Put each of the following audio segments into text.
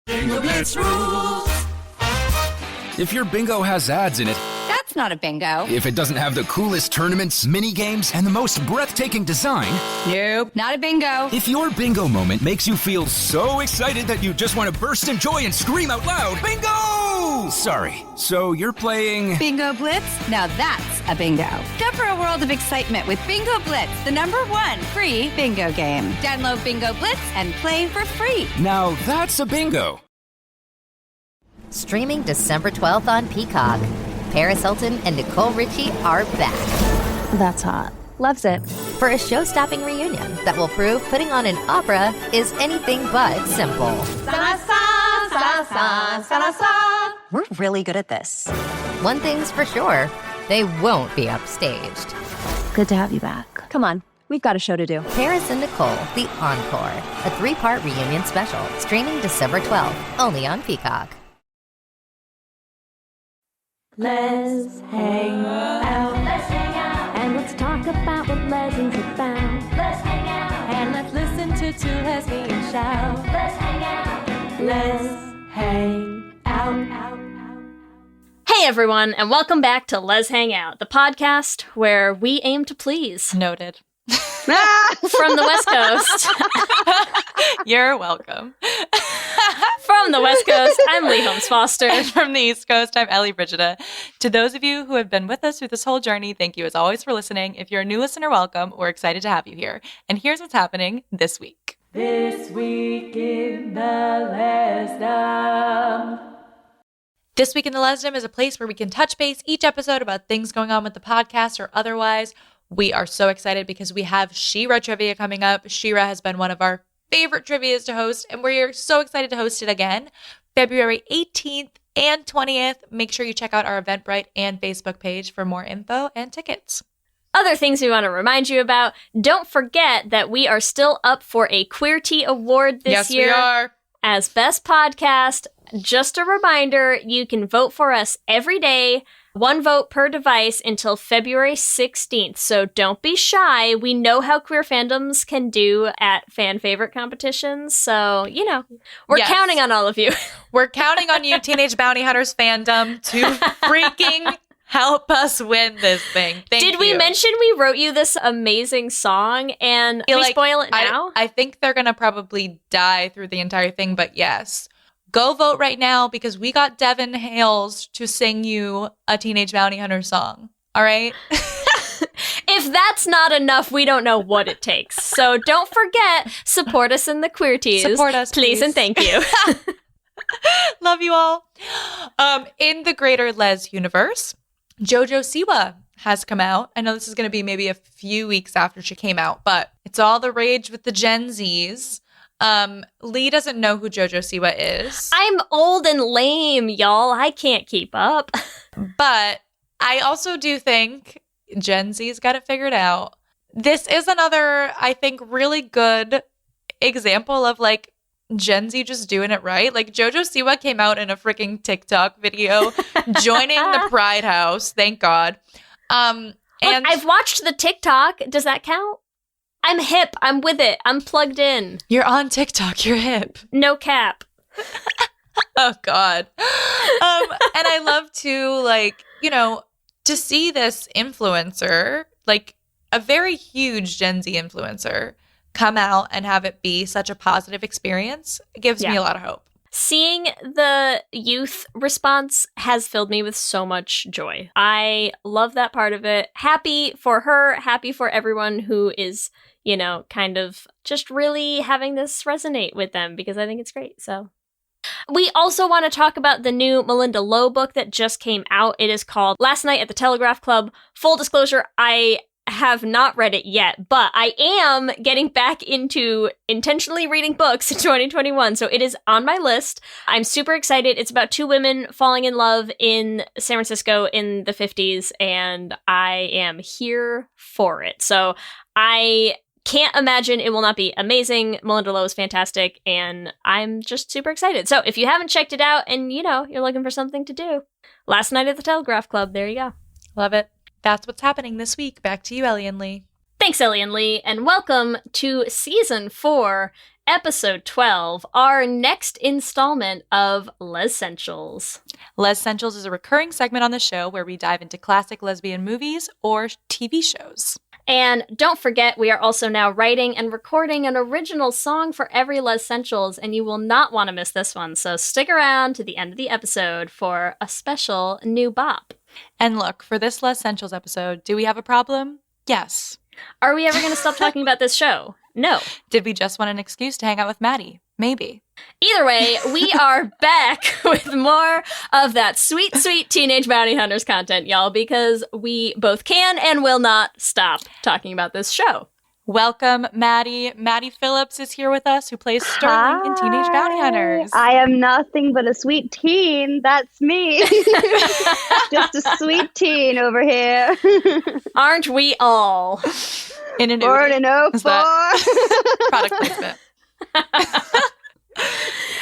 Bingo Blitz rules. If your bingo has ads in it, That's not a bingo. if it doesn't have the coolest tournaments, mini games, and the most breathtaking design, Nope, not a bingo. if your bingo moment makes you feel so excited that you just want to burst in joy and scream out loud, bingo! Sorry, so you're playing... Bingo Blitz? Now that's a bingo. Go for a world of excitement with Bingo Blitz, the #1 free bingo game. Download Bingo Blitz and play for free. Now that's a bingo. Streaming December 12th on Peacock. Paris Hilton and Nicole Richie are back That's hot. Loves it. for a show-stopping reunion that will prove putting on an opera is anything but simple. We're really good at this. One thing's for sure, they won't be upstaged. Good to have you back. Come on, we've got a show to do. Paris and Nicole, The Encore, a 3-part reunion special, streaming December 12th, only on Peacock. Let's hang out. Let's hang out. And let's talk about what Legends about. Let's hang out. And let's listen to two lesbians shout. Let's hang out. Let's hang out. Hey everyone, and welcome back to Lez Hang Out, the podcast where we aim to please. Noted. From the West Coast. You're welcome. From the West Coast, I'm Lee Holmes Foster. And from the East Coast, I'm Ellie Brigida. To those of you who have been with us through this whole journey, thank you as always for listening. If you're a new listener, welcome. We're excited to have you here. And here's what's happening this week. This week in the Lesdom. This Week in the Lesdom is a place where we can touch base each episode about things going on with the podcast or otherwise. We are so excited because we have She-Ra trivia coming up. She-Ra has been one of our favorite trivias to host, and we're so excited to host it again. February 18th and 20th. Make sure you check out our Eventbrite and Facebook page for more info and tickets. Other things we want to remind you about. Don't forget that we are still up for a Queer Tea Award this year. Yes, we are. As Best Podcast. Just a reminder, you can vote for us every day, 1 vote per device until February 16th. So don't be shy. We know how queer fandoms can do at fan favorite competitions. So, we're counting on all of you. We're counting on you, Teenage Bounty Hunters fandom, to freaking help us win this thing. Thank you. Did we mention we wrote you this amazing song? And can we spoil it now? I think they're going to probably die through the entire thing, but yes. Go vote right now because we got Devin Hales to sing you a Teenage Bounty Hunter song. All right? If that's not enough, we don't know what it takes. So don't forget, support us in the queer teas. Support us, please. And thank you. Love you all. In the greater Les universe, JoJo Siwa has come out. I know this is going to be maybe a few weeks after she came out, but it's all the rage with the Gen Zs. Lee doesn't know who JoJo Siwa is. I'm old and lame, y'all. I can't keep up. But I also do think Gen Z's got it figured out. This is another, I think, really good example of like Gen Z just doing it right. Like JoJo Siwa came out in a freaking TikTok video joining the Pride House. Thank God. And I've watched the TikTok. Does that count? I'm hip. I'm with it. I'm plugged in. You're on TikTok. You're hip. No cap. Oh, God. And I love to, to see this influencer, like a very huge Gen Z influencer, come out and have it be such a positive experience. It gives me a lot of hope. Seeing the youth response has filled me with so much joy. I love that part of it. Happy for her, happy for everyone who is, kind of just really having this resonate with them because I think it's great. So we also want to talk about the new Melinda Lowe book that just came out. It is called Last Night at the Telegraph Club. Full disclosure, I have not read it yet, but I am getting back into intentionally reading books in 2021, so it is on my list. I'm super excited. It's about 2 women falling in love in San Francisco in the 50s, and I am here for it. So I can't imagine it will not be amazing. Melinda Lowe is fantastic, and I'm just super excited. So if you haven't checked it out and, you're looking for something to do, Last Night at the Telegraph Club, there you go. Love it. That's what's happening this week. Back to you, Ellie and Lee. Thanks, Ellie and Lee, and welcome to Season 4, Episode 12, our next installment of Lez-ssentials. Lez-ssentials is a recurring segment on the show where we dive into classic lesbian movies or TV shows. And don't forget, we are also now writing and recording an original song for every Lez-ssentials, and you will not want to miss this one, so stick around to the end of the episode for a special new bop. And look, for this Lez-ssentials episode, do we have a problem? Yes. Are we ever going to stop talking about this show? No. Did we just want an excuse to hang out with Maddie? Maybe. Either way, we are back with more of that sweet, sweet Teenage Bounty Hunters content, y'all, because we both can and will not stop talking about this show. Welcome, Maddie. Maddie Phillips is here with us, who plays Sterling in Teenage Bounty Hunters. I am nothing but a sweet teen. That's me. Just a sweet teen over here. Aren't we all? In an Born in 04. Product placement.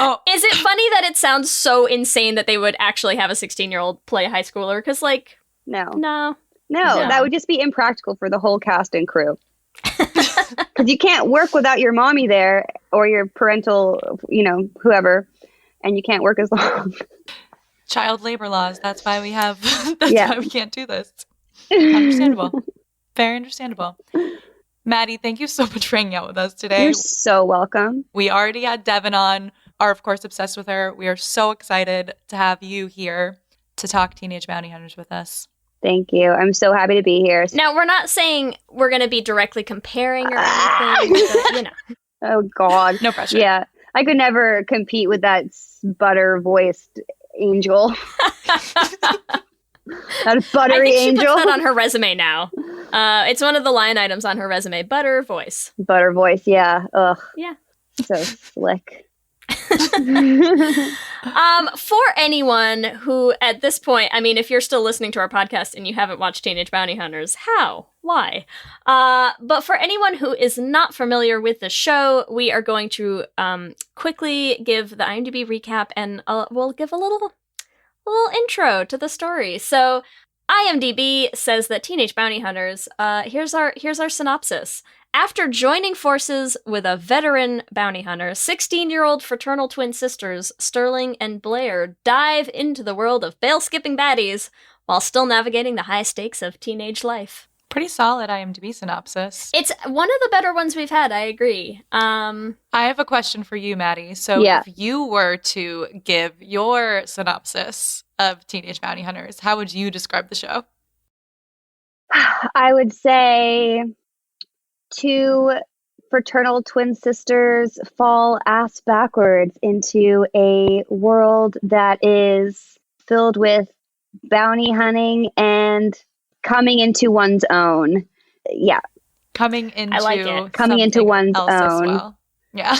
Oh, is it funny that it sounds so insane that they would actually have a 16-year-old play a high schooler? Because, like, no, that would just be impractical for the whole cast and crew. Because you can't work without your mommy there or your parental, whoever, and you can't work as long. Child labor laws. That's why we have. Why we can't do this. Understandable. Very understandable. Maddie, thank you so much for hanging out with us today. You're so welcome. We already had Devin on. Are, of course, obsessed with her. We are so excited to have you here to talk Teenage Bounty Hunters with us. Thank you. I'm so happy to be here. Now, we're not saying we're going to be directly comparing or anything, but, Oh, God. No pressure. Yeah. I could never compete with that butter-voiced angel. That buttery angel. She puts that on her resume now. It's one of the line items on her resume. Butter voice. Butter voice, yeah. Ugh. Yeah. So slick. For anyone who, at this point, I mean, if you're still listening to our podcast and you haven't watched Teenage Bounty Hunters, how? Why? But for anyone who is not familiar with the show, we are going to quickly give the IMDb recap, and we'll give a little intro to the story. So IMDb says that Teenage Bounty Hunters, here's our synopsis. After joining forces with a veteran bounty hunter, 16-year-old fraternal twin sisters Sterling and Blair dive into the world of bail-skipping baddies while still navigating the high stakes of teenage life. Pretty solid IMDb synopsis. It's one of the better ones we've had, I agree. I have a question for you, Maddie. So if you were to give your synopsis of Teenage Bounty Hunters, how would you describe the show? I would say two fraternal twin sisters fall ass backwards into a world that is filled with bounty hunting and coming into one's own. Yeah. Coming into I like it. Coming into one's own. As well. Yeah.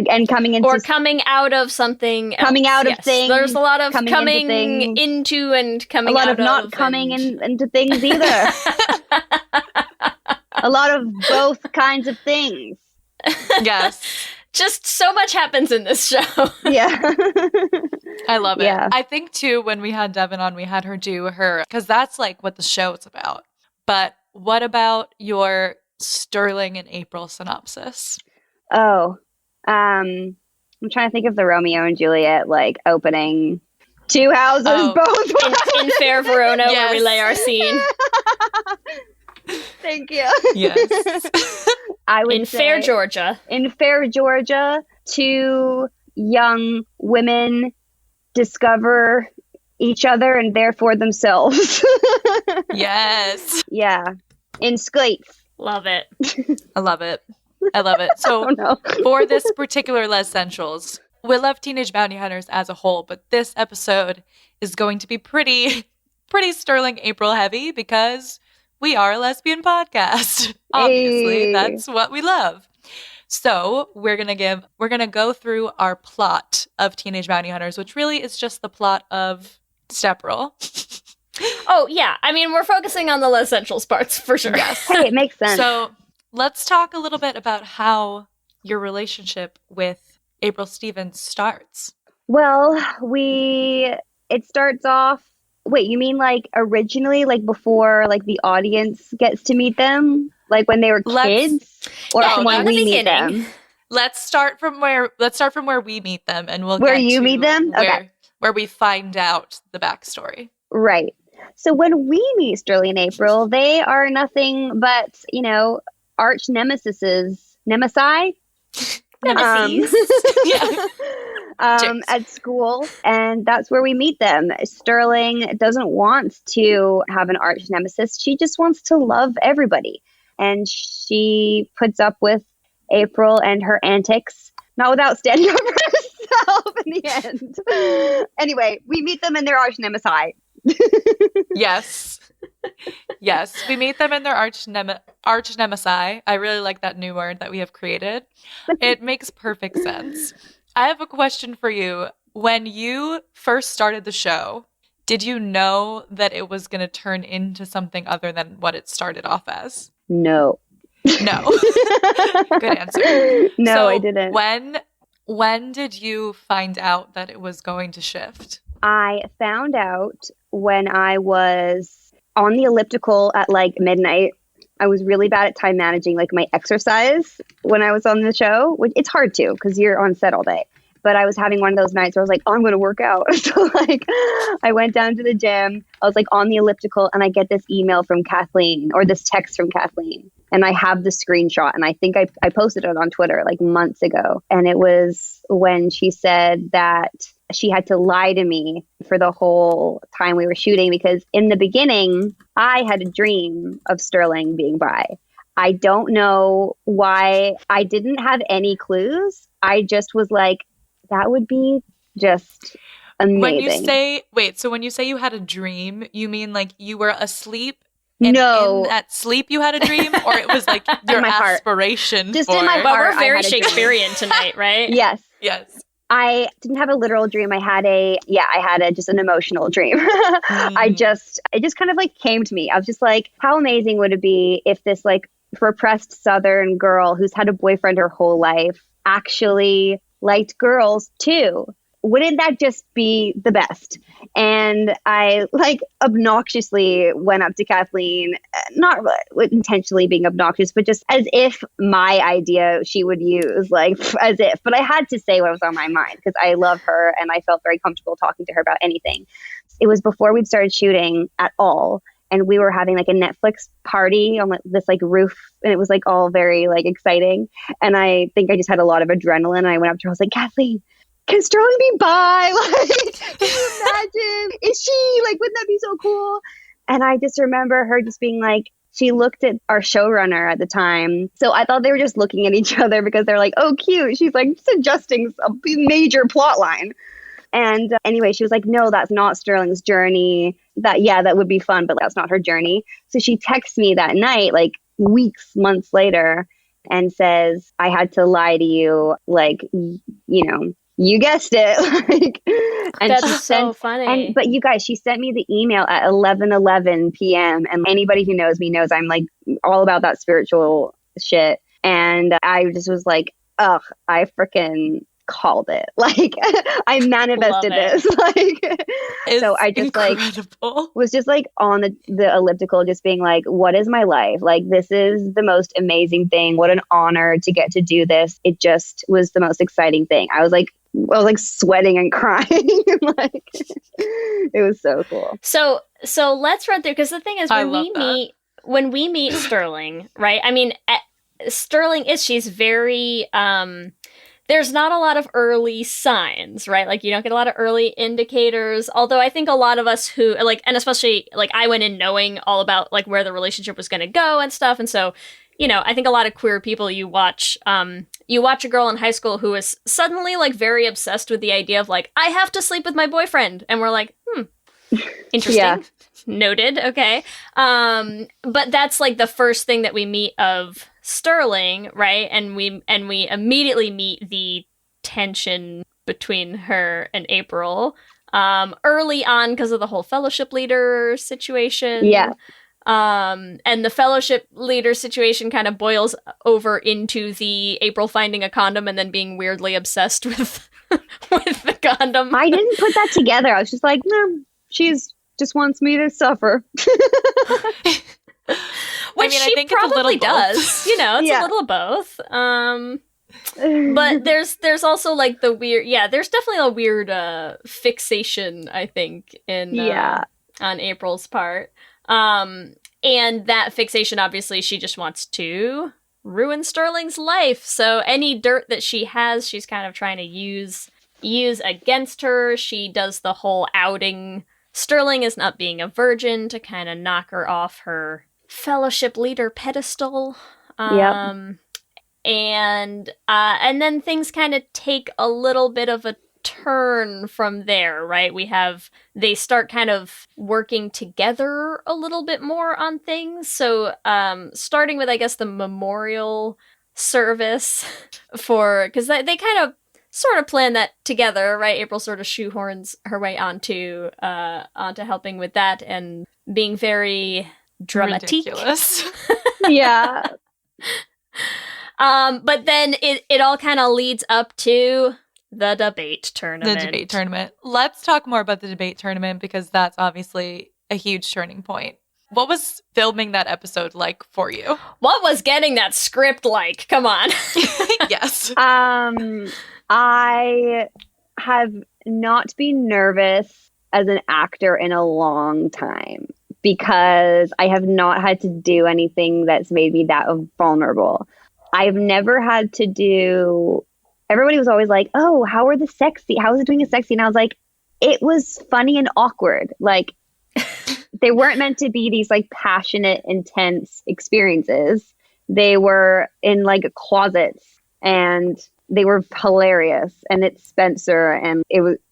And coming into... Or coming out of something else. Coming out of things. There's a lot of coming into and coming out of. A lot of not coming into things either. A lot of both kinds of things. Yes. Just so much happens in this show. Yeah. I love it. Yeah. I think, too, when we had Devin on, we had her do her, because that's like what the show is about. But what about your Sterling and April synopsis? Oh, I'm trying to think of the Romeo and Juliet, like, opening two houses both in Fair Verona, where we lay our scene. Thank you. Yes. I would in say, Fair Georgia. In Fair Georgia, two young women discover each other and therefore themselves. Yes. Yeah. In Skates. Love it. I love it. I love it. So for this particular Lez-ssentials, we love Teenage Bounty Hunters as a whole, but this episode is going to be pretty Sterling April heavy because we are a lesbian podcast. Obviously, that's what we love. So we're gonna go through our plot of Teenage Bounty Hunters, which really is just the plot of Stepperel. Oh yeah, I mean we're focusing on the Lez-ssentials parts for sure. Yes. Hey, it makes sense. So let's talk a little bit about how your relationship with April Stevens starts. Well, it starts off. Wait, you mean like originally, like before, like the audience gets to meet them? Like when they were kids, or from when we meet them? Let's start from where we meet them, and we'll Where get you to meet them? Okay. where we find out the backstory. Right. So when we meet Sterling and April, they are nothing but, arch nemesises. Nemesi? At school, and that's where we meet them. Sterling doesn't want to have an arch nemesis. She just wants to love everybody, and she puts up with April and her antics, not without standing up for herself in the end. Anyway, we meet them in their arch nemesis. Yes, we meet them in their arch nemesi. I really like that new word that we have created. It makes perfect sense. I have a question for you. When you first started the show, did you know that it was going to turn into something other than what it started off as? No. Good answer. No, so I didn't. When did you find out that it was going to shift? I found out when I was on the elliptical at like midnight. I was really bad at time managing like my exercise when I was on the show. It's hard to because you're on set all day. But I was having one of those nights where I was like, oh, I'm going to work out. So like I went down to the gym. I was like on the elliptical and I get this email from Kathleen or this text from Kathleen. And I have the screenshot. And I think I posted it on Twitter like months ago. And it was when she said that she had to lie to me for the whole time we were shooting, because in the beginning, I had a dream of Sterling being bi. I don't know why. I didn't have any clues. I just was like, that would be just amazing. When you say you had a dream, you mean like you were asleep? No. In that sleep you had a dream? Or it was like your aspiration? Just in my heart. But we're very Shakespearean tonight, right? Yes. I didn't have a literal dream. I had just an emotional dream. It just kind of like came to me. I was just like, how amazing would it be if this like repressed Southern girl who's had a boyfriend her whole life actually liked girls too? Wouldn't that just be the best? And I like obnoxiously went up to Kathleen, not intentionally being obnoxious, but just as if my idea she would use, like as if. But I had to say what was on my mind because I love her and I felt very comfortable talking to her about anything. It was before we'd started shooting at all. And we were having like a Netflix party on this like roof, and it was like all very like exciting. And I think I just had a lot of adrenaline. And I went up to her, I was like, Kathleen, can Sterling be bi? Like, can you imagine? Is she like, wouldn't that be so cool? And I just remember her just being like, she looked at our showrunner at the time. So I thought they were just looking at each other because they're like, oh, cute. She's like suggesting a major plot line. And anyway, she was like, no, that's not Sterling's journey. That would be fun, but that's not her journey. So she texts me that night, like months later, and says, I had to lie to you. Like, you guessed it. And that's so funny. But you guys, she sent me the email at 11:11 p.m. And anybody who knows me knows I'm like all about that spiritual shit. And I just was like, ugh, I freaking called it. Like I manifested this. Like so I just incredible. Like was just like on the elliptical, just being like, what is my life? Like this is the most amazing thing. What an honor to get to do this. It just was the most exciting thing. I was like sweating and crying. Like it was so cool. So let's run through, because the thing is when we meet Sterling, right? I mean, Sterling she's very there's not a lot of early signs, right? Like you don't get a lot of early indicators. Although I think a lot of us who like, and especially like I went in knowing all about like where the relationship was going to go and stuff. And so, I think a lot of queer people, you watch a girl in high school who is suddenly like very obsessed with the idea of like, I have to sleep with my boyfriend. And we're like, interesting. Yeah. Noted. Okay. But that's like the first thing that we meet of Sterling, right? And we immediately meet the tension between her and April early on because of the whole fellowship leader situation. Yeah. And the fellowship leader situation kind of boils over into the April finding a condom and then being weirdly obsessed with with the condom. I didn't put that together. I was just like, no, she's just wants me to suffer. Which I she think it's a probably little both. does. You know, it's a little of both. But there's also like the weird, there's definitely a weird fixation, I think, in on April's part. And that fixation, obviously, she just wants to ruin Sterling's life. So any dirt that she has, she's kind of trying to use against her. She does the whole outing Sterling as not being a virgin to kind of knock her off her fellowship leader pedestal. And then things kind of take a little bit of a turn from there, right? They start kind of working together a little bit more on things. So starting with, I guess, the memorial service because they kind of sort of plan that together, right? April sort of shoehorns her way onto helping with that and being very dramatique. Ridiculous. Yeah. But then it all kind of leads up to the debate tournament. Let's talk more about the debate tournament because that's obviously a huge turning point. What was filming that episode like for you? What was getting that script like? Come on. Yes. I have not been nervous as an actor in a long time because I have not had to do anything that's made me that vulnerable. I've never had to do, everybody was always like, oh, how is it doing a sexy? And I was like, it was funny and awkward. Like, they weren't meant to be these like passionate, intense experiences. They were in like closets and they were hilarious. And it's Spencer and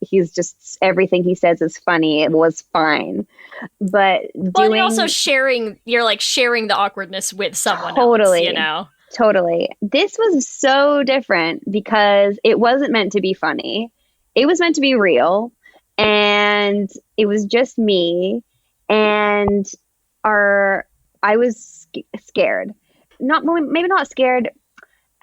he's just, everything he says is funny. It was fine. But you're also sharing the awkwardness with someone else, you know? Totally. This was so different because it wasn't meant to be funny. It was meant to be real. And it was just me. And I was scared. Maybe not scared.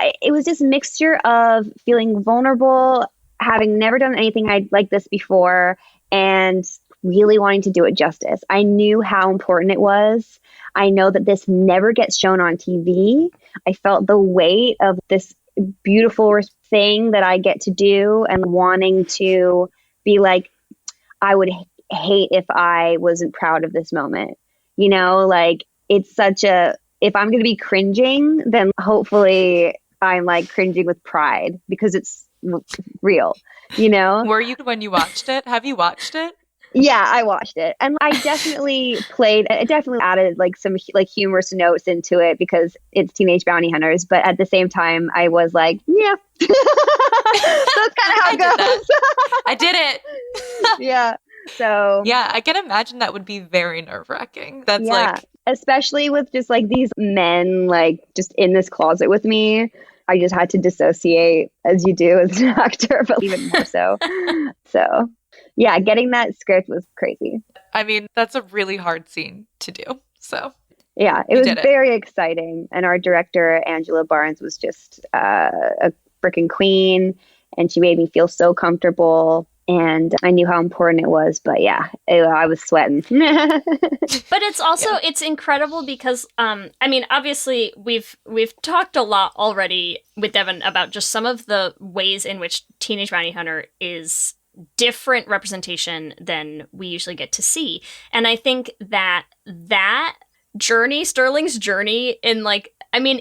It was just a mixture of feeling vulnerable, having never done anything like this before, and really wanting to do it justice. I knew how important it was. I know that this never gets shown on TV. I felt the weight of this beautiful thing that I get to do and wanting to be like, I would hate if I wasn't proud of this moment. You know, like it's if I'm going to be cringing, then hopefully I'm like cringing with pride because it's real, you know? Were you when you watched it? Have you watched it? Yeah, I watched it. And I definitely added like some like humorous notes into it because it's Teenage Bounty Hunters. But at the same time, I was like, yeah, that's kind of how it goes. I did it. Yeah. So. Yeah, I can imagine that would be very nerve-wracking. That's like. Especially with just like these men like just in this closet with me. I just had to dissociate as you do as an actor, but even more so. So. Yeah, getting that script was crazy. I mean, that's a really hard scene to do. So, yeah, it was very exciting. And our director, Angela Barnes, was just a freaking queen. And she made me feel so comfortable. And I knew how important it was. But yeah, I was sweating. But it's also, it's incredible because, I mean, obviously, we've talked a lot already with Devin about just some of the ways in which Teenage Bounty Hunter is different representation than we usually get to see. And I think that journey, Sterling's journey in like, I mean,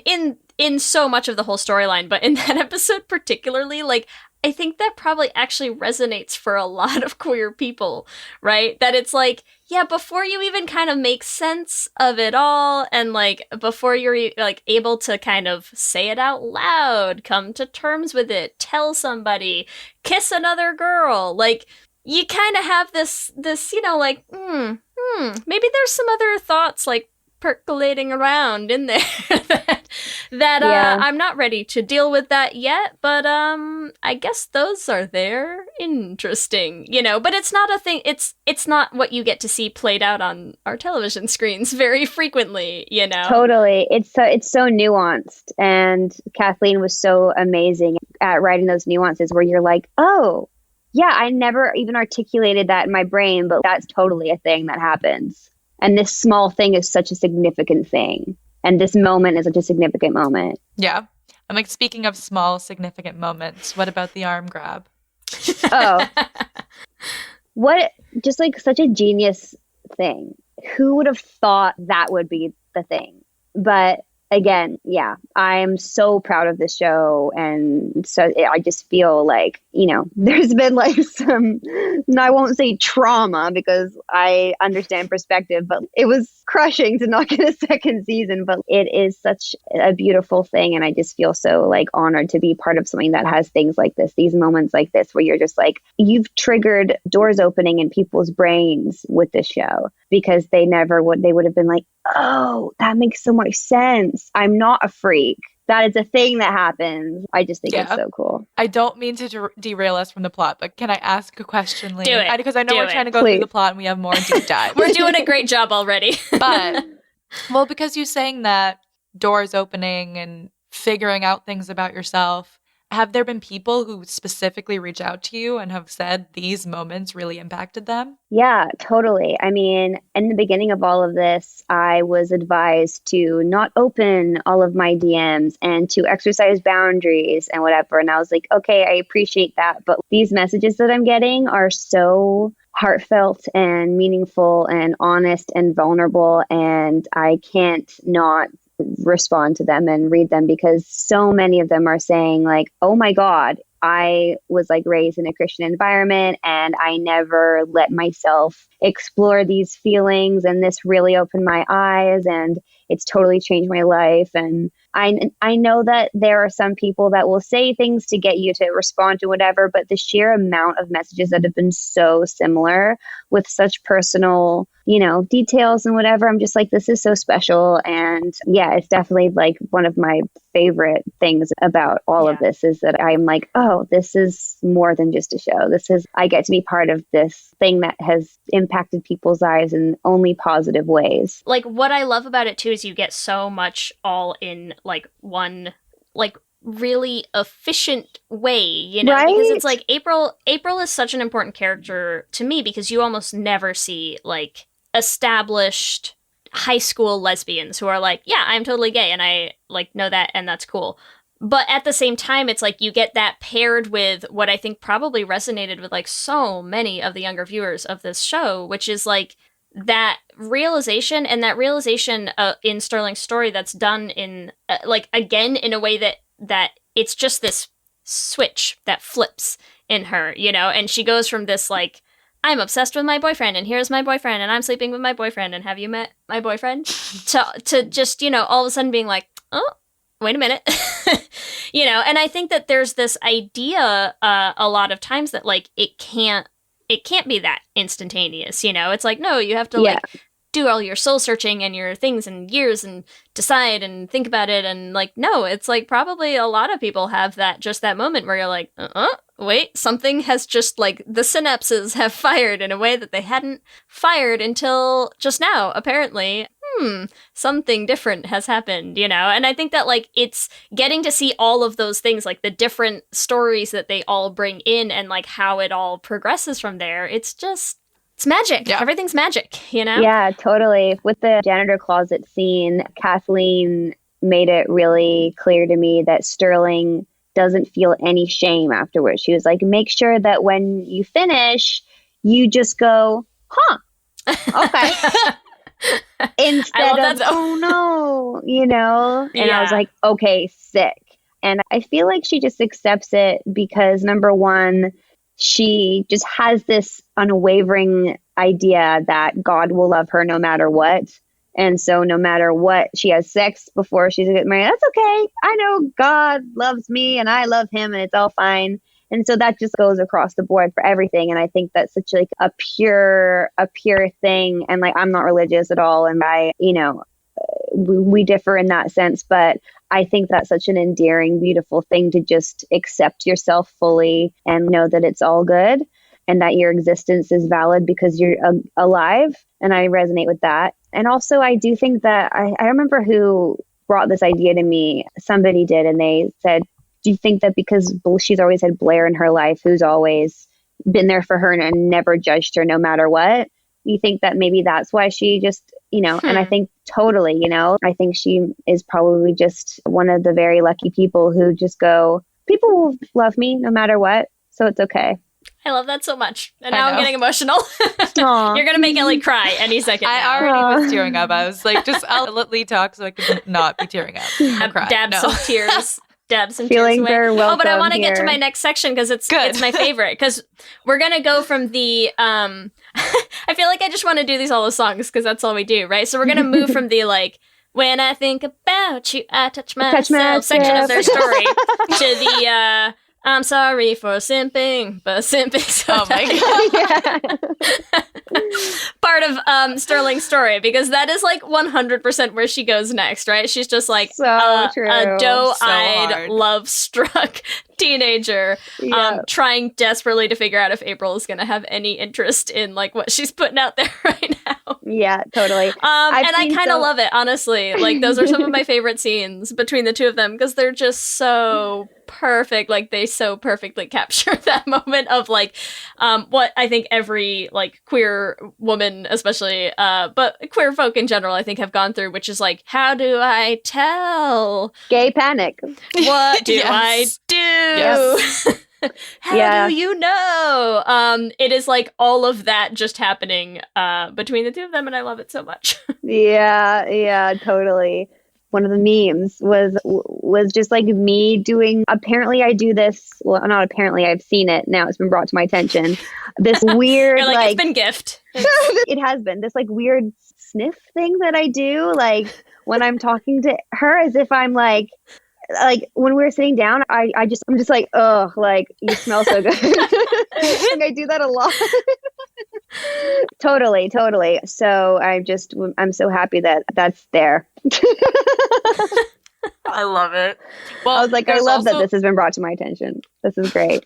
in so much of the whole storyline, but in that episode particularly, like, I think that probably actually resonates for a lot of queer people, right? That it's like, yeah, before you even kind of make sense of it all, and like before you're like able to kind of say it out loud, come to terms with it, tell somebody, kiss another girl, like you kind of have this, you know, like, maybe there's some other thoughts like percolating around in there that I'm not ready to deal with that yet, but I guess those are there. Interesting, you know, but it's not a thing, it's not what you get to see played out on our television screens very frequently, you know. Totally. It's so nuanced, and Kathleen was so amazing at writing those nuances where you're like, oh yeah, I never even articulated that in my brain, but that's totally a thing that happens. And this small thing is such a significant thing. And this moment is such a significant moment. Yeah. I'm like, speaking of small, significant moments, what about the arm grab? Oh, what, just like such a genius thing. Who would have thought that would be the thing? But again, yeah, I'm so proud of this show. And so I just feel like, you know, there's been like some, I won't say trauma because I understand perspective, but it was crushing to not get a second season. But it is such a beautiful thing. And I just feel so like honored to be part of something that has things like this, these moments like this, where you're just like, you've triggered doors opening in people's brains with this show, because they would have been like, oh, that makes so much sense. I'm not a freak. That is a thing that happens. I just think it's so cool. I don't mean to derail us from the plot, but can I ask a question, Lee? Do it. Because I know we're trying to go through the plot and we have more deep dive. We're doing a great job already. But, well, because you're saying that doors opening and figuring out things about yourself, have there been people who specifically reach out to you and have said these moments really impacted them? Yeah, totally. I mean, in the beginning of all of this, I was advised to not open all of my DMs and to exercise boundaries and whatever. And I was like, okay, I appreciate that. But these messages that I'm getting are so heartfelt and meaningful and honest and vulnerable. And I can't not respond to them and read them, because so many of them are saying like, oh my God, I was like raised in a Christian environment and I never let myself explore these feelings, and this really opened my eyes and it's totally changed my life. And I know that there are some people that will say things to get you to respond to whatever, but the sheer amount of messages that have been so similar with such personal, you know, details and whatever, I'm just like, this is so special. And yeah, it's definitely like one of my favorite things about all of this is that I'm like, oh, this is more than just a show. I get to be part of this thing that has impacted people's lives in only positive ways. Like, what I love about it too is you get so much all in like one, like, really efficient way, you know, right? Because it's like April is such an important character to me, because you almost never see like established high school lesbians who are like, yeah, I'm totally gay and I like know that and that's cool. But at the same time, it's like you get that paired with what I think probably resonated with like so many of the younger viewers of this show, which is like that realization, and that realization in Sterling's story that's done in like again in a way that it's just this switch that flips in her, you know, and she goes from this like, I'm obsessed with my boyfriend and here's my boyfriend and I'm sleeping with my boyfriend and have you met my boyfriend, to just, you know, all of a sudden being like, oh, wait a minute. You know, and I think that there's this idea a lot of times that like it can't be that instantaneous, you know. It's like, no, you have to like do all your soul searching and your things and years and decide and think about it, and like, no, it's like probably a lot of people have that moment where you're like, wait, something has just like the synapses have fired in a way that they hadn't fired until just now, apparently. Something different has happened, you know? And I think that, like, it's getting to see all of those things, like the different stories that they all bring in and, like, how it all progresses from there. It's magic. Yeah. Everything's magic, you know? Yeah, totally. With the janitor closet scene, Kathleen made it really clear to me that Sterling doesn't feel any shame afterwards. She was like, make sure that when you finish, you just go, huh, okay. Instead of, oh no, you know? And I was like, okay, sick. And I feel like she just accepts it because, number one, she just has this unwavering idea that God will love her no matter what. And so no matter what, she has sex before she's getting married. That's okay. I know God loves me and I love him and it's all fine. And so that just goes across the board for everything. And I think that's such like a pure thing. And like, I'm not religious at all. And we differ in that sense, but I think that's such an endearing, beautiful thing to just accept yourself fully and know that it's all good and that your existence is valid because you're alive. And I resonate with that. And also I do think that I remember who brought this idea to me. Somebody did. And they said, do you think that because she's always had Blair in her life, who's always been there for her and never judged her no matter what, you think that maybe that's why she just, and I think totally, I think she is probably just one of the very lucky people who just go, people will love me no matter what. So it's okay. I love that so much. And now I'm getting emotional. You're going to make Ellie cry any second. I already was tearing up. I was like, I'll let Lee talk so I can not be tearing up. Dab some tears. Dab some Feeling tears very away. welcome but I want to get to here. my next section because it's my favorite. Because we're going to go from the... I feel like I just want to do these all the songs because that's all we do, right? So we're going to move from the like... When I think about you, I touch myself section of their story to the I'm sorry for simping, but simping so part of Sterling's story, because that is like 100% where she goes next, right? She's just like So true. a doe-eyed, hard. love-struck teenager trying desperately to figure out if April is going to have any interest in like what she's putting out there right now. Yeah, totally. And I kind of love it, honestly. Like, those are some of my favorite scenes between the two of them because they're just so perfect. Like, they so perfectly capture that moment of, like, what I think every, like, queer woman, especially, but queer folk in general, I think, have gone through, which is, like, how do I tell? Gay panic. What do I do? Yes. How do you know? It is like all of that just happening between the two of them, and I love it so much. Yeah, totally. One of the memes was just like me doing, apparently I do this, well, not apparently, I've seen it now, it's been brought to my attention. This weird, You're like, it's been gift. It has been this like weird sniff thing that I do, like when I'm talking to her, as if I'm like when we were sitting down, I'm just like, oh, like you smell so good. And I do that a lot. Totally. So I'm so happy that that's there. I love it. Well, I was like, I love that this has been brought to my attention. This is great.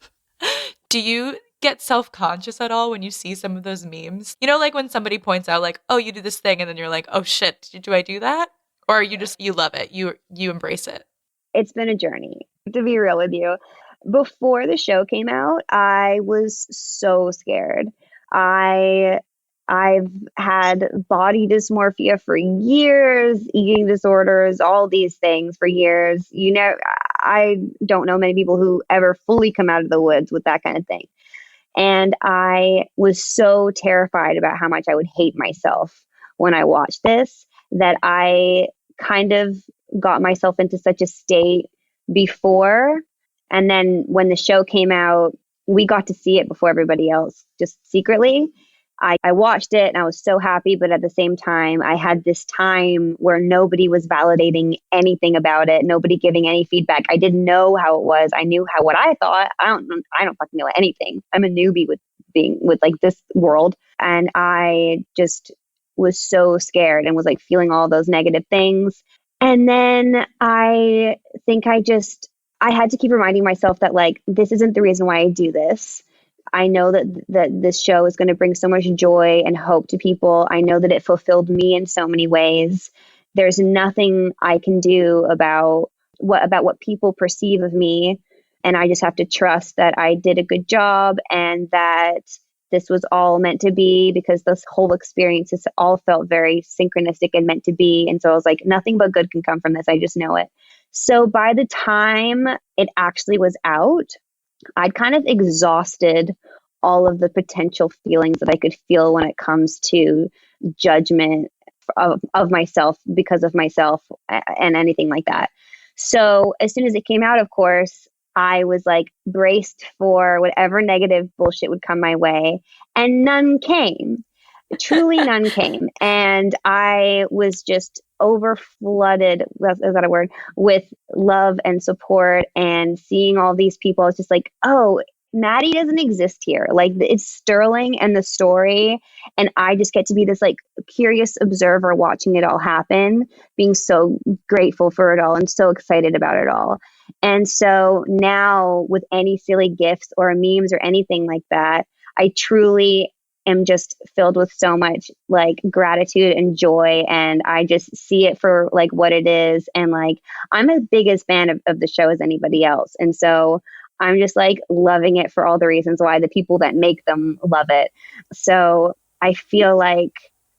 Do you get self-conscious at all when you see some of those memes? You know, like when somebody points out like, oh, you do this thing, and then you're like, oh shit, do I do that? Or you love it, you embrace it? It's been a journey, to be real with you. Before the show came out, I was so scared. I've had body dysmorphia for years, eating disorders, all these things for years. I don't know many people who ever fully come out of the woods with that kind of thing. And I was so terrified about how much I would hate myself when I watched this that I kind of got myself into such a state before. And then when the show came out, we got to see it before everybody else, just secretly. I watched it and I was so happy, but at the same time, I had this time where nobody was validating anything about it, nobody giving any feedback. I didn't know how it was. I knew what I thought. I don't fucking know anything. I'm a newbie with like this world, and I just was so scared and was like feeling all those negative things. And then I think I had to keep reminding myself that like, this isn't the reason why I do this. I know that this show is going to bring so much joy and hope to people. I know that it fulfilled me in so many ways. There's nothing I can do about what people perceive of me. And I just have to trust that I did a good job and that this was all meant to be, because this whole experience has all felt very synchronistic and meant to be. And so I was like, nothing but good can come from this. I just know it. So by the time it actually was out, I'd kind of exhausted all of the potential feelings that I could feel when it comes to judgment of myself because of myself and anything like that. So as soon as it came out, of course, I was like braced for whatever negative bullshit would come my way, and none came. Truly none came. And I was just overflooded, is that a word, with love and support, and seeing all these people. I was just like, oh, Maddie doesn't exist here. Like, it's Sterling and the story. And I just get to be this like curious observer watching it all happen, being so grateful for it all and so excited about it all. And so now with any silly gifts or memes or anything like that, I truly am just filled with so much like gratitude and joy. And I just see it for like what it is. And like, I'm as big as fan of the show as anybody else. And so I'm just like loving it for all the reasons why the people that make them love it. So I feel like,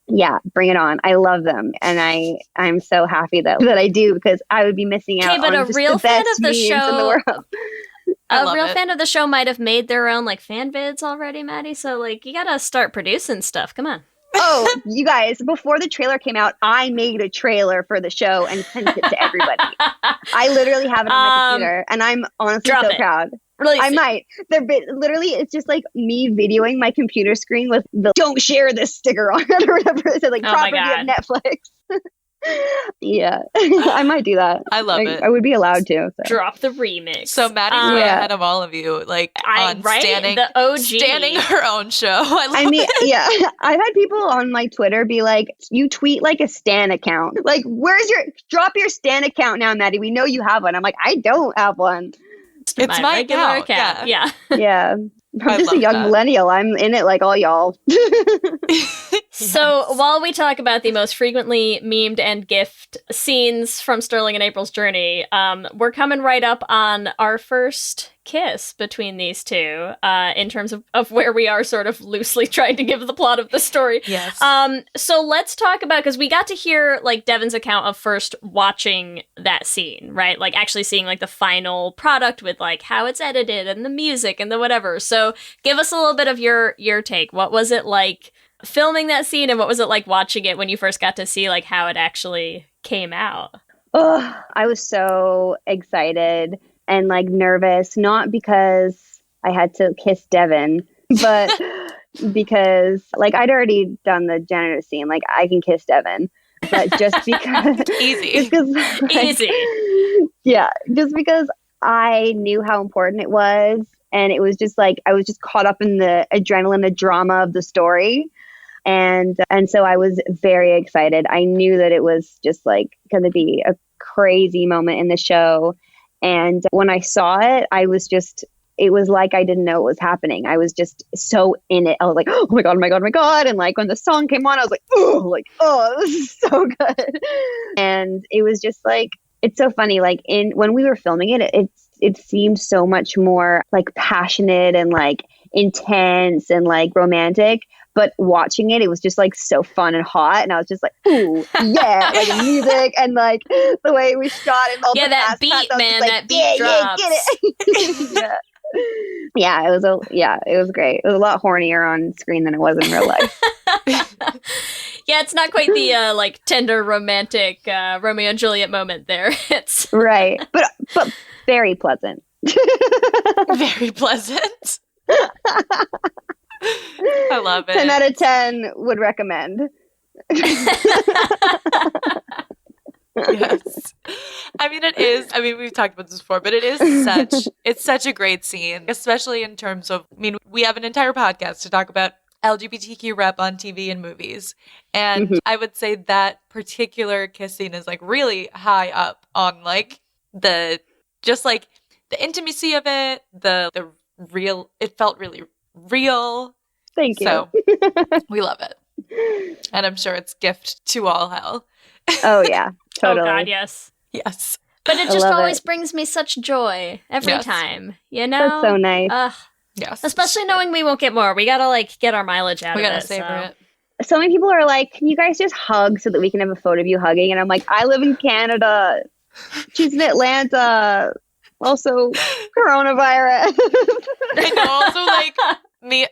yeah, bring it on. I love them. And I'm so happy that I do, because I would be missing out but on a just real the fan best of the memes in the show, world. a real fan of the show might have made their own like fan vids already, Maddie. So like you gotta start producing stuff. Come on. Oh, you guys, before the trailer came out, I made a trailer for the show and sent it to everybody. I literally have it on my computer, and I'm honestly so proud. Release I it. might. Literally, it's just like me videoing my computer screen with the "don't share this" sticker on it or whatever. It said like Oh my property of God. Netflix. Yeah, I might do that. I love it. I would be allowed to. So. Drop the remix. So Maddie's way ahead of all of you, like on standing the OG, standing her own show. I mean, yeah, I've had people on my Twitter be like, "You tweet like a Stan account. Like, drop your Stan account now, Maddie. We know you have one." I'm like, I don't have one. It's my regular account. Yeah. Yeah. I'm just a young millennial. I'm in it like all y'all. So while we talk about the most frequently memed and gifted scenes from Sterling and April's journey, we're coming right up on our first kiss between these two, in terms of where we are sort of loosely trying to give the plot of the story. Yes. So let's talk about, because we got to hear like Devin's account of first watching that scene, right? Like actually seeing like the final product with like how it's edited and the music and the whatever. So give us a little bit of your take. What was it like filming that scene, and what was it like watching it when you first got to see like how it actually came out? Oh, I was so excited and like nervous, not because I had to kiss Devin, but because like I'd already done the janitor scene. Like I can kiss Devin, but just because easy, easy. Yeah, just because I knew how important it was. And it was just like, I was just caught up in the adrenaline, the drama of the story. And so I was very excited. I knew that it was just like going to be a crazy moment in the show. And when I saw it, it was like I didn't know what was happening. I was just so in it. I was like, oh my God, oh my God, oh my God. And like when the song came on, I was like, oh, this is so good. And it was just like, it's so funny. Like when we were filming it seemed so much more like passionate and like intense and like romantic. But watching it was just like so fun and hot, and I was just like, "Ooh, yeah!" Like the music and like the way we shot and all the that beat, cuts, man, like, that beat drops. Yeah, get it. Yeah, it was great. It was a lot hornier on screen than it was in real life. Yeah, it's not quite the like tender romantic Romeo and Juliet moment there. It's right, but very pleasant. Very pleasant. I love it. 10 out of 10 would recommend. Yes. I mean, it is. I mean, we've talked about this before, but it's such a great scene, especially in terms of, I mean, we have an entire podcast to talk about LGBTQ rep on TV and movies. And I would say that particular kiss scene is like really high up on like the intimacy of it, the real, it felt really real. Thank you. So we love it. And I'm sure it's gift to all hell. Oh yeah, totally. Oh God, yes. Yes. But it just always brings me such joy every time, you know? That's so nice. Yes. Especially knowing we won't get more. We gotta like get our mileage out of it. We gotta savor it. So many people are like, can you guys just hug so that we can have a photo of you hugging? And I'm like, I live in Canada. She's in Atlanta. Also, coronavirus. I know, also like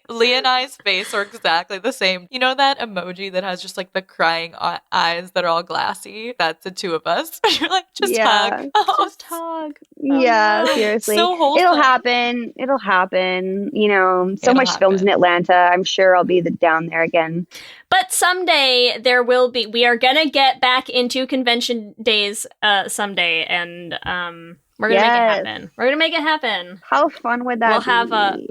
Leah and I's face are exactly the same. You know that emoji that has just like the crying eyes that are all glassy? That's the two of us. You're like, just hug. Oh, just hug. Yeah, seriously. So wholesome. It'll happen. You know, so much films in Atlanta. I'm sure I'll be down there again. But someday there will be. We are gonna get back into convention days someday, and we're gonna make it happen. We're gonna make it happen. How fun would that be?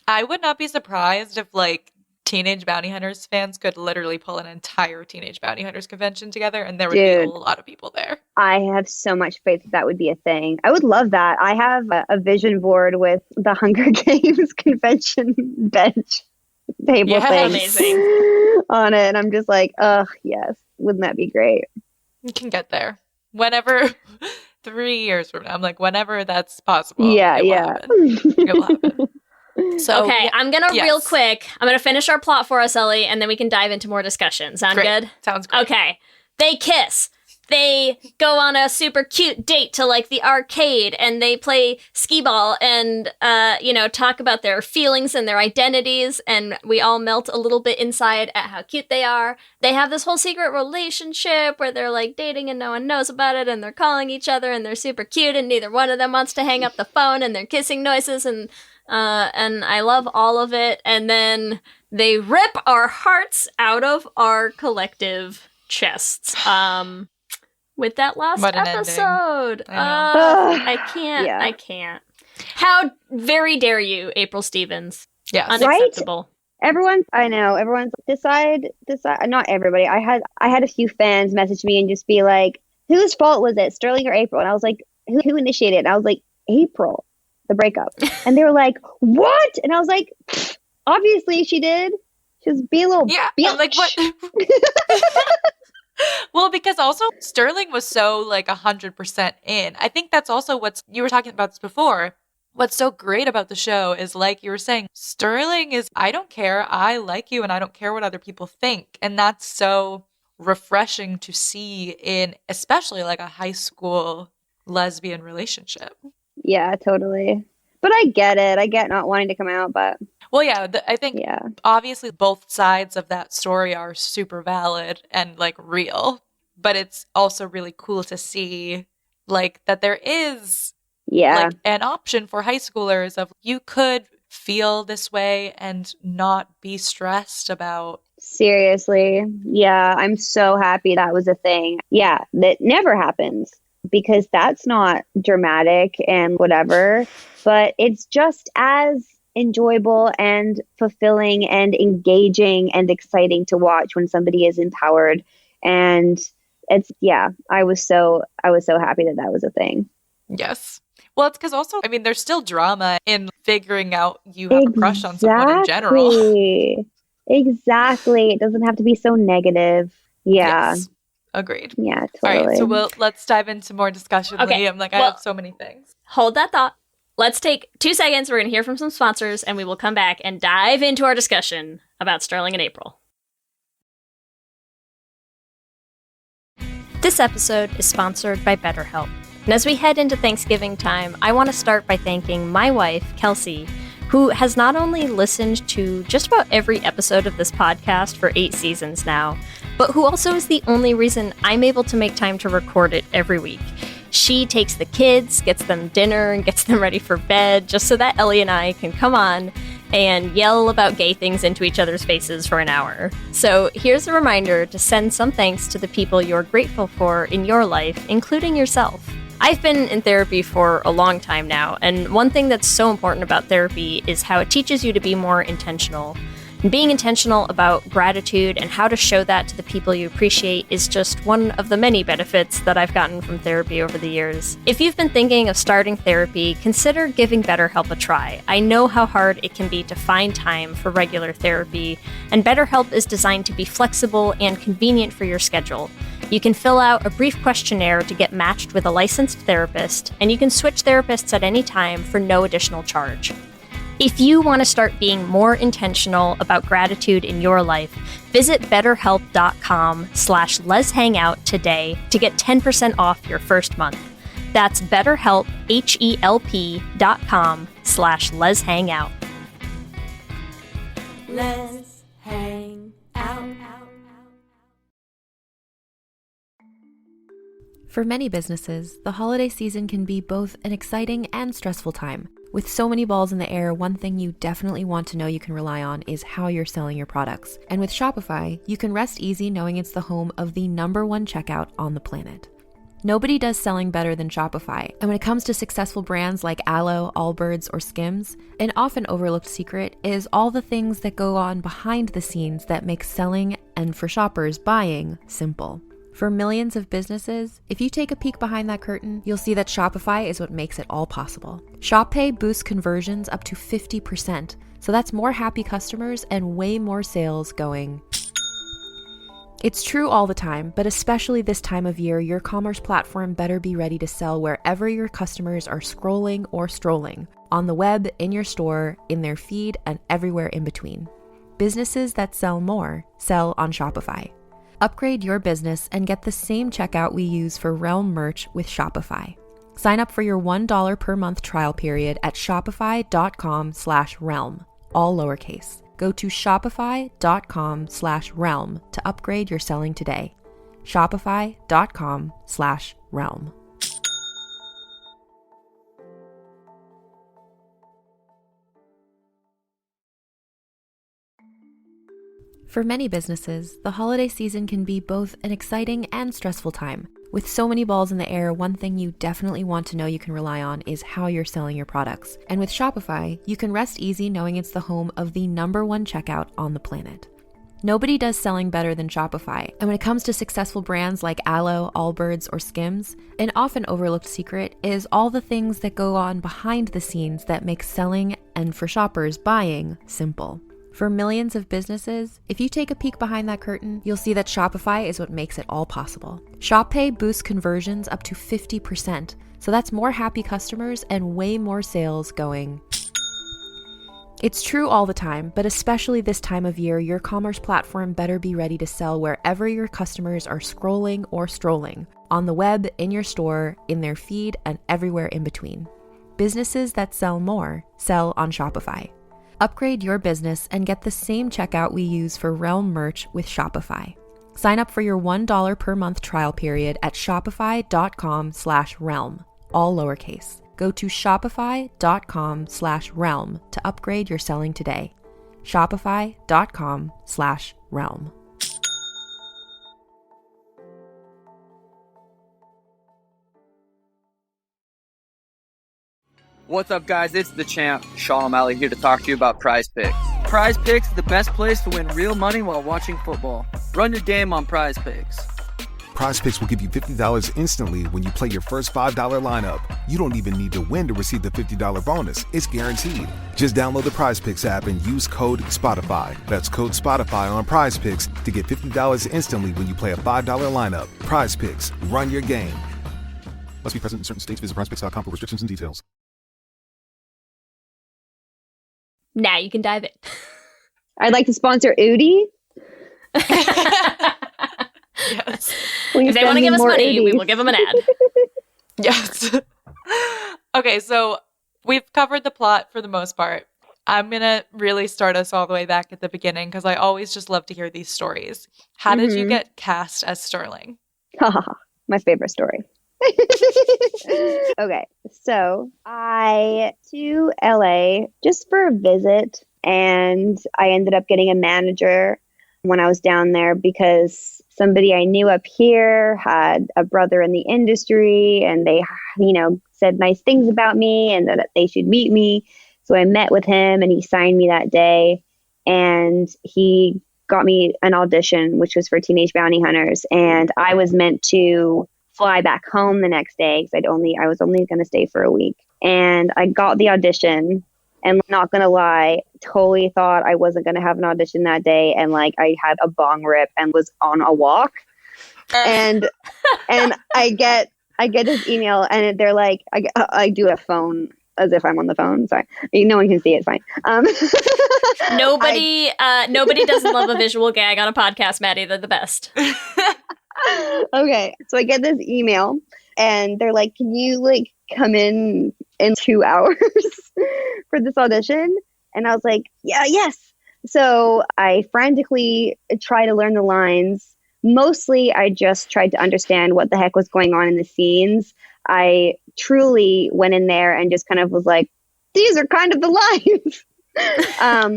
I would not be surprised if like Teenage Bounty Hunters fans could literally pull an entire Teenage Bounty Hunters convention together, and there would be a lot of people there. I have so much faith that would be a thing. I would love that. I have a vision board with the Hunger Games convention bench table thing amazing. On it, and I'm just like, oh yes, wouldn't that be great? You can get there whenever. 3 years from now, I'm like, whenever that's possible. Yeah. It will happen. So okay, I'm gonna real quick. I'm gonna finish our plot for us, Ellie, and then we can dive into more discussion. Sound good? Sounds good. Okay. They kiss. They go on a super cute date to like the arcade, and they play skee ball and talk about their feelings and their identities, and we all melt a little bit inside at how cute they are. They have this whole secret relationship where they're like dating and no one knows about it, and they're calling each other, and they're super cute, and neither one of them wants to hang up the phone, and they're kissing noises, and I love all of it. And then they rip our hearts out of our collective chests. With that last episode. I can't. Yeah. I can't. How very dare you, April Stevens? Yes. Unacceptable. Right? Everyone's decide. Not everybody. I had a few fans message me and just be like, whose fault was it, Sterling or April? And I was like, who initiated it? And I was like, April, the breakup. And they were like, what? And I was like, obviously she did. Just be a little bitch. I'm like, what? Well, because also Sterling was so like 100% in. I think that's also you were talking about this before. What's so great about the show is, like you were saying, Sterling is, I don't care. I like you and I don't care what other people think. And that's so refreshing to see in especially like a high school lesbian relationship. Yeah, totally. But I get it. I get not wanting to come out, but... Well, yeah, I think obviously both sides of that story are super valid and like real, but it's also really cool to see like that there is like an option for high schoolers of you could feel this way and not be stressed about. Seriously. Yeah, I'm so happy that was a thing. Yeah, that never happens because that's not dramatic and whatever, but it's just as enjoyable and fulfilling and engaging and exciting to watch when somebody is empowered. And it's I was so happy that was a thing. Yes. Well, it's because also, I mean, there's still drama in figuring out you have a crush on someone in general. Exactly. It doesn't have to be so negative. Yeah. Yes. Agreed. Yeah, totally. All right, so let's dive into more discussion. Okay. Liam. I have so many things. Hold that thought. Let's take 2 seconds. We're going to hear from some sponsors, and we will come back and dive into our discussion about Sterling and April. This episode is sponsored by BetterHelp. And as we head into Thanksgiving time, I want to start by thanking my wife, Kelsey, who has not only listened to just about every episode of this podcast for 8 seasons now, but who also is the only reason I'm able to make time to record it every week. She takes the kids, gets them dinner, and gets them ready for bed, just so that Ellie and I can come on and yell about gay things into each other's faces for an hour. So here's a reminder to send some thanks to the people you're grateful for in your life, including yourself. I've been in therapy for a long time now, and one thing that's so important about therapy is how it teaches you to be more intentional. And being intentional about gratitude and how to show that to the people you appreciate is just one of the many benefits that I've gotten from therapy over the years. If you've been thinking of starting therapy, consider giving BetterHelp a try. I know how hard it can be to find time for regular therapy, and BetterHelp is designed to be flexible and convenient for your schedule. You can fill out a brief questionnaire to get matched with a licensed therapist, and you can switch therapists at any time for no additional charge. If you want to start being more intentional about gratitude in your life, visit betterhelp.com/lezhangout today to get 10% off your first month. That's betterhelp, HELP.com/lezhangout. Let's hang out. For many businesses, the holiday season can be both an exciting and stressful time. With so many balls in the air, one thing you definitely want to know you can rely on is how you're selling your products. And with Shopify, you can rest easy knowing it's the home of the #1 checkout on the planet. Nobody does selling better than Shopify. And when it comes to successful brands like Aloe, Allbirds, or Skims, an often overlooked secret is all the things that go on behind the scenes that make selling, and for shoppers, buying, simple. For millions of businesses, if you take a peek behind that curtain, you'll see that Shopify is what makes it all possible. Shop Pay boosts conversions up to 50%, so that's more happy customers and way more sales going. It's true all the time, but especially this time of year, your commerce platform better be ready to sell wherever your customers are scrolling or strolling. on the web, in your store, in their feed, and everywhere in between. Businesses that sell more sell on Shopify. Upgrade your business and get the same checkout we use for Realm merch with Shopify. Sign up for your $1 per month trial period at shopify.com/realm, all lowercase. Go to shopify.com/realm to upgrade your selling today. Shopify.com/realm. For many businesses, the holiday season can be both an exciting and stressful time. With so many balls in the air, one thing you definitely want to know you can rely on is how you're selling your products. And with Shopify, you can rest easy knowing it's the home of the #1 checkout on the planet. Nobody does selling better than Shopify, and when it comes to successful brands like Aloe, Allbirds, or Skims, an often overlooked secret is all the things that go on behind the scenes that make selling, and for shoppers, buying, simple. For millions of businesses, if you take a peek behind that curtain, you'll see that Shopify is what makes it all possible. Shop Pay boosts conversions up to 50%, so that's more happy customers and way more sales going. It's true all the time, but especially this time of year, your commerce platform better be ready to sell wherever your customers are scrolling or strolling, on the web, in your store, in their feed, and everywhere in between. Businesses that sell more sell on Shopify. Upgrade your business and get the same checkout we use for Realm merch with Shopify. Sign up for your $1 per month trial period at shopify.com/realm, all lowercase. Go to shopify.com/realm to upgrade your selling today. Shopify.com/realm. What's up, guys? It's the champ, Sean O'Malley, here to talk to you about Prize Picks. Prize Picks is the best place to win real money while watching football. Run your game on Prize Picks. Prize Picks will give you $50 instantly when you play your first $5 lineup. You don't even need to win to receive the $50 bonus. It's guaranteed. Just download the Prize Picks app and use code SPOTIFY. That's code SPOTIFY on Prize Picks to get $50 instantly when you play a $5 lineup. Prize Picks. Run your game. Must be present in certain states. Visit prizepicks.com for restrictions and details. Now you can dive in. I'd like to sponsor Udi. Yes. If they want to give us money, we will give them an ad. Yes. Okay, so we've covered the plot for the most part. I'm going to really start us all the way back at the beginning because I always just love to hear these stories. How did you get cast as Sterling? My favorite story. Okay, so I to LA just for a visit, and I ended up getting a manager when I was down there because somebody I knew up here had a brother in the industry, and they, said nice things about me and that they should meet me. So I met with him, and he signed me that day, and he got me an audition, which was for Teenage Bounty Hunters, and I was meant to fly back home the next day because I was only going to stay for a week. And I got the audition, and not going to lie, totally thought I wasn't going to have an audition that day. And I had a bong rip and was on a walk. And I get this email, and they're like, I do a phone as if I'm on the phone. Sorry. No one can see it. It's fine. Nobody doesn't love a visual gag on a podcast, Maddie. They're the best. Okay, so I get this email, and they're like, can you come in 2 hours for this audition? And I was like, yes. So I frantically tried to learn the lines. Mostly I just tried to understand what the heck was going on in the scenes. I truly went in there and just kind of was like, these are kind of the lines.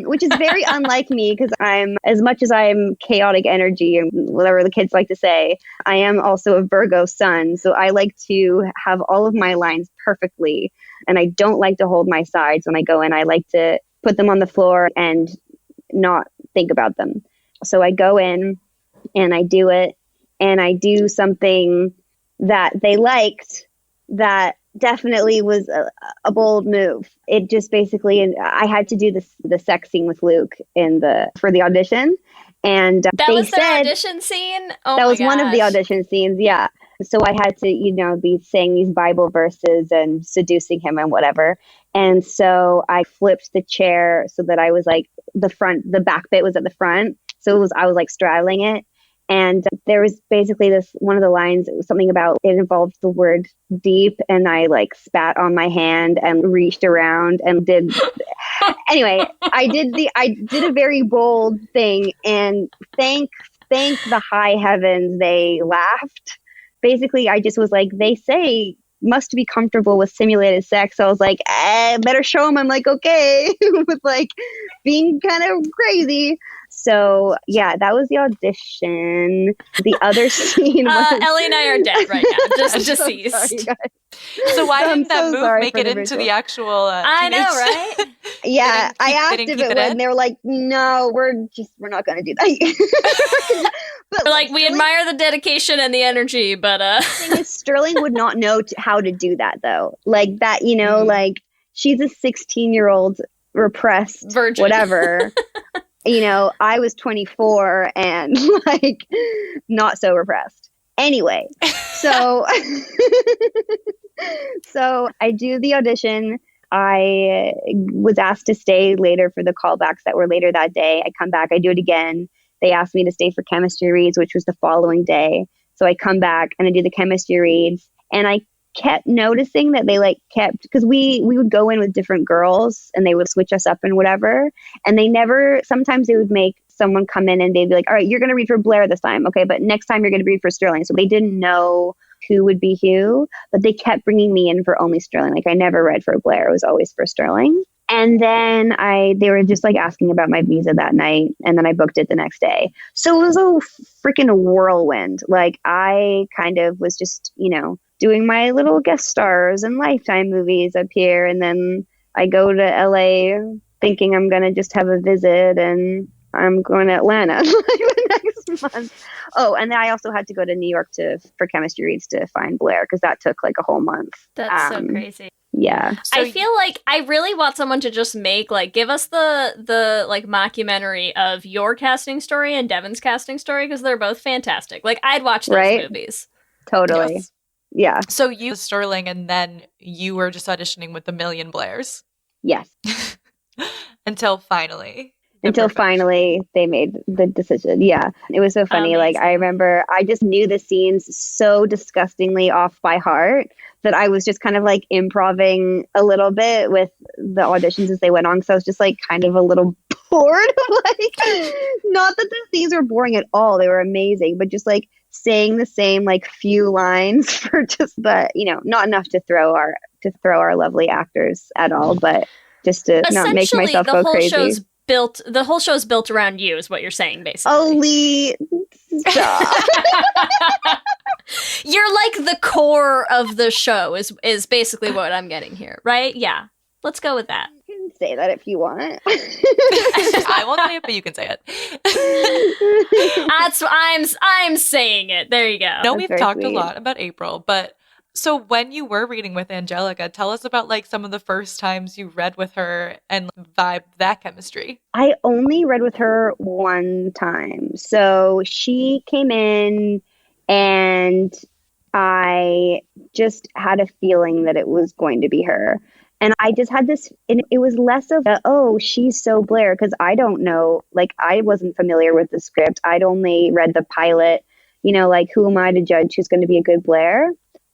Which is very unlike me because as much as I'm chaotic energy and whatever the kids like to say, I am also a Virgo sun. So I like to have all of my lines perfectly, and I don't like to hold my sides when I go in. I like to put them on the floor and not think about them. So I go in and I do it, and I do something that they liked that definitely was a bold move. It just basically, I had to do the sex scene with Luke for the audition, and that was the audition scene. Oh, that was one of the audition scenes. Yeah, so I had to, be saying these Bible verses and seducing him and whatever. And so I flipped the chair so that I was like the back bit was at the front. So I was like straddling it. And there was basically one of the lines, it was something about, it involved the word deep. And I like spat on my hand and reached around and did, anyway, I did a very bold thing, and thank the high heavens, they laughed. Basically, I just was like, they say must be comfortable with simulated sex. So I was like, better show them I'm like, okay, with like being kind of crazy. So yeah, that was the audition. The other scene was... Ellie and I are dead right now, just deceased. So why didn't that move make it into the actual I know, right? Yeah, I asked if it would, and they were like, no, we're not going to do that. But like, we admire the dedication and the energy, but the thing is, Sterling would not know how to do that, though. Like that, you know, like she's a 16-year-old repressed virgin, whatever. You know, I was 24 and like not so repressed. Anyway, so so I do the audition. I was asked to stay later for the callbacks that were later that day. I come back, I do it again. They asked me to stay for chemistry reads, which was the following day. So I come back and I do the chemistry reads, and I kept noticing that they like kept, because we would go in with different girls and they would switch us up and whatever. And they never, sometimes they would make someone come in and they'd be like, all right, you're going to read for Blair this time. Okay. But next time you're going to read for Sterling. So they didn't know who would be who, but they kept bringing me in for only Sterling. Like I never read for Blair. It was always for Sterling. And then they were just like asking about my visa that night. And then I booked it the next day. So it was a freaking whirlwind. Like I kind of was just, you know, doing my little guest stars and Lifetime movies up here. And then I go to LA thinking I'm going to just have a visit, and I'm going to Atlanta the next month. Oh, and then I also had to go to New York for chemistry reads to find Blair, because that took like a whole month. That's so crazy. Yeah. So I feel like I really want someone to just give us the like mockumentary of your casting story and Devin's casting story, because they're both fantastic. Like I'd watch those movies. Totally. Yes. Yeah. So you Sterling, and then you were just auditioning with a million Blairs. Yes. Until finally they made the decision. Yeah. It was so funny. Amazing. Like I remember I just knew the scenes so disgustingly off by heart that I was just kind of like improving a little bit with the auditions as they went on. So I was just like kind of a little bored. Like, not that the scenes were boring at all. They were amazing, but just like saying the same like few lines for just, but you know, not enough to throw our lovely actors at all, but just to not make myself go crazy. The whole show's built around you, is what you're saying, basically. Holy stop. You're like the core of the show is basically what I'm getting here, right? Yeah. Let's go with that. You can say that if you want. I won't say it, but you can say it. I'm saying it. There you go. No, we've talked a lot about April, but so when you were reading with Angelica, tell us about like some of the first times you read with her and vibed that chemistry. I only read with her one time. So she came in and I just had a feeling that it was going to be her. And I just had this, and it was less of she's so Blair, because I don't know, like I wasn't familiar with the script. I'd only read the pilot, you know, like who am I to judge who's going to be a good Blair?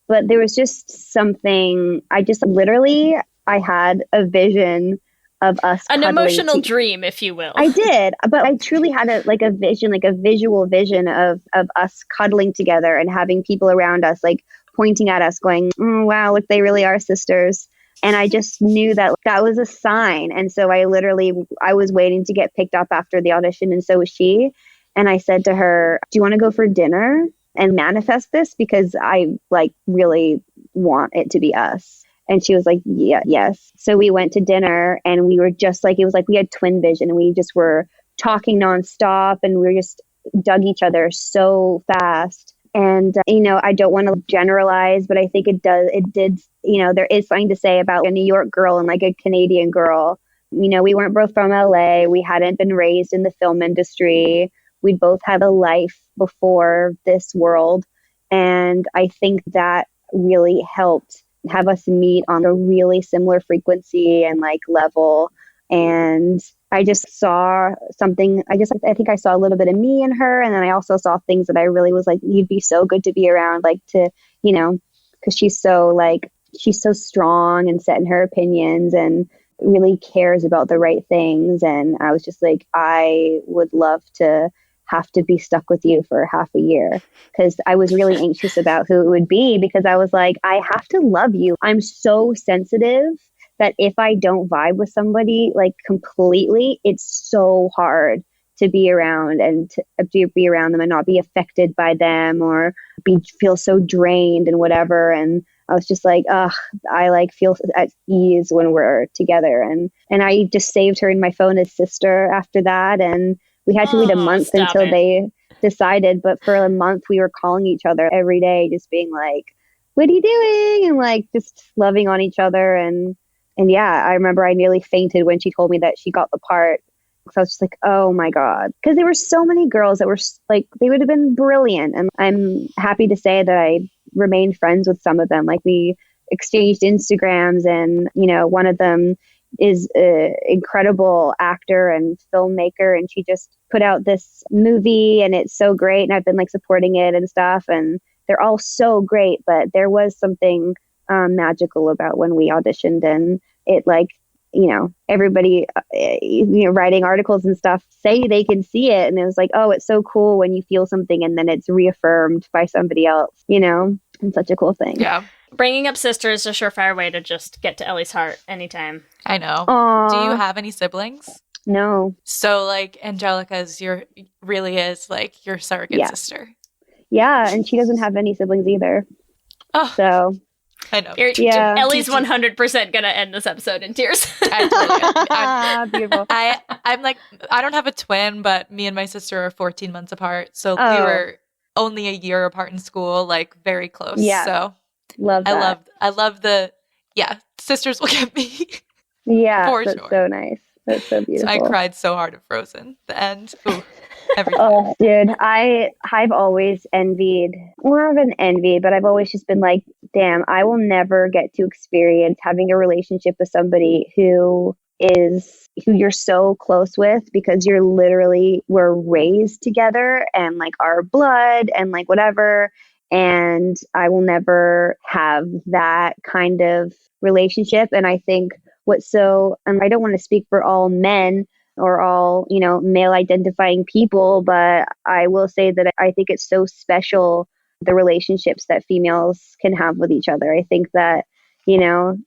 But there was just something, I had a vision of us. An emotional dream, if you will. I did, but I truly had a vision, like a visual vision of us cuddling together and having people around us, like pointing at us going, oh, wow, look, they really are sisters. And I just knew that was a sign. And so I was waiting to get picked up after the audition, and so was she. And I said to her, do you want to go for dinner and manifest this? Because I really want it to be us. And she was like, yeah, yes. So we went to dinner, and we were just it was like we had twin vision, and we just were talking nonstop, and we just dug each other so fast. And, you know, I don't want to generalize, but I think it did, you know, there is something to say about a New York girl and like a Canadian girl. You know, we weren't both from LA. We hadn't been raised in the film industry. We'd both had a life before this world. And I think that really helped have us meet on a really similar frequency and like level. And I just saw something, I think I saw a little bit of me in her. And then I also saw things that I really was like, you'd be so good to be around, like to, you know, because she's so strong and set in her opinions and really cares about the right things. And I was just like, I would love to have to be stuck with you for half a year, because I was really anxious about who it would be, because I was like, I have to love you. I'm so sensitive that if I don't vibe with somebody like completely, it's so hard to be around and to be around them and not be affected by them or feel so drained and whatever. And I was just like, I like feel at ease when we're together. And I just saved her in my phone as sister after that. And we had to wait a month until they decided. But for a month, we were calling each other every day, just being like, what are you doing? And like, just loving on each other. And yeah, I remember I nearly fainted when she told me that she got the part. So I was just like, oh my God. Because there were so many girls that were like, they would have been brilliant. And I'm happy to say that I remained friends with some of them. Like we exchanged Instagrams, and, you know, one of them is an incredible actor and filmmaker. And she just put out this movie and it's so great. And I've been like supporting it and stuff. And they're all so great. But there was something magical about when we auditioned, and it like, you know, everybody, you know, writing articles and stuff say they can see it. And it was like, oh, it's so cool when you feel something and then it's reaffirmed by somebody else, you know, and such a cool thing. Yeah. Bringing up sisters is a surefire way to just get to Ellie's heart anytime. I know. Aww. Do you have any siblings? No. So like Angelica's really is like your surrogate sister. Yeah. And she doesn't have any siblings either. Oh. So I know. Ellie's 100% gonna end this episode in tears. Beautiful. I'm like, I don't have a twin, but me and my sister are 14 months apart. So we were only a year apart in school, like very close. Yeah. So love that. I love sisters will get me. Yeah. For that's sure. So nice. That's so beautiful. So I cried so hard at Frozen. The end. Ooh, every time. Oh, dude, I've always envied, well, I haven't envied, but I've always just been like, damn, I will never get to experience having a relationship with somebody who you're so close with, because we're raised together and like our blood and like whatever. And I will never have that kind of relationship. And I think and I don't want to speak for all men or all, you know, male identifying people, but I will say that I think it's so special, the relationships that females can have with each other. I think that, you know,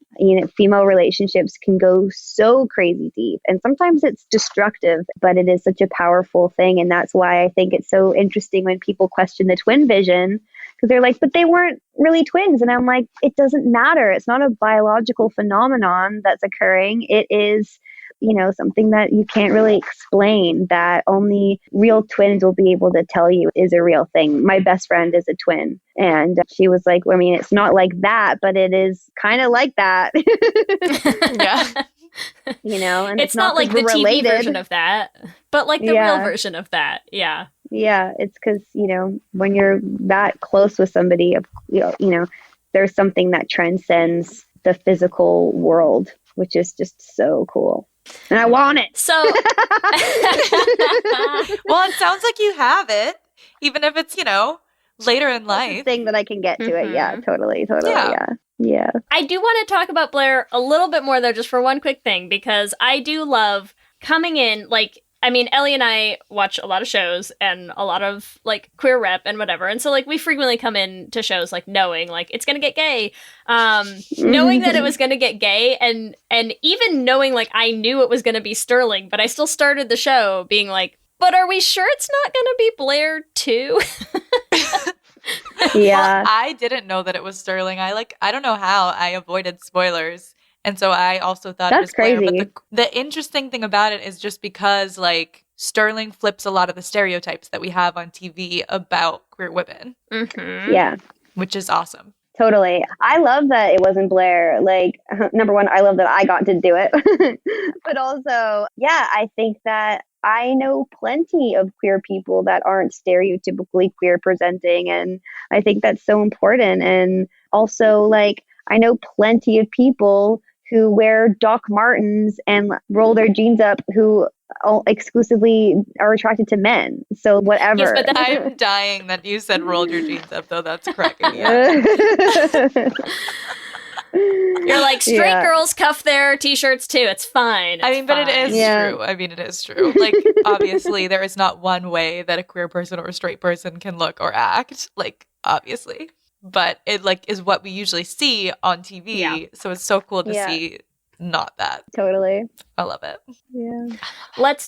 female relationships can go so crazy deep, and sometimes it's destructive, but it is such a powerful thing. And that's why I think it's so interesting when people question the twin vision, because they're like, but they weren't really twins. And I'm like, it doesn't matter. It's not a biological phenomenon that's occurring. It is, you know, something that you can't really explain, that only real twins will be able to tell you is a real thing. My best friend is a twin, and she was like, I mean, it's not like that, but it is kind of like that. Yeah. You know, and it's not like the TV version of that, but like the real version of that. Yeah. Yeah. It's because, you know, when you're that close with somebody, you know, there's something that transcends the physical world, which is just so cool. And I want it. So, well, it sounds like you have it, even if it's, you know, later in life. Thing that I can get to it. Yeah, totally. Yeah. I do want to talk about Blair a little bit more, though, just for one quick thing, because I do love coming in, like, I mean, Ellie and I watch a lot of shows and a lot of, like, queer rep and whatever. And so, like, we frequently come in to shows, like, knowing, like, it's going to get gay. Knowing that it was going to get gay, and even knowing, like, I knew it was going to be Sterling, but I still started the show being like, but are we sure it's not going to be Blair, too? Yeah. Well, I didn't know that it was Sterling. I don't know how I avoided spoilers. And so I also thought it was Blair. Crazy. But the interesting thing about it is just because, like, Sterling flips a lot of the stereotypes that we have on TV about queer women. Mm-hmm. Yeah. Which is awesome. Totally. I love that it wasn't Blair. Like, number one, I love that I got to do it. But also, yeah, I think that I know plenty of queer people that aren't stereotypically queer presenting. And I think that's so important. And also, like, I know plenty of people who wear Doc Martens and roll their jeans up who exclusively are attracted to men. So whatever. Yes, but I'm dying that you said rolled your jeans up, though. That's cracking me up. You're like, straight girls cuff their t-shirts too. It's fine. I mean, but it is true. I mean, it is true. Like, obviously, there is not one way that a queer person or a straight person can look or act. Like, obviously. But it, like, is what we usually see on TV. Yeah. So it's so cool to see not that. Totally. I love it. Yeah.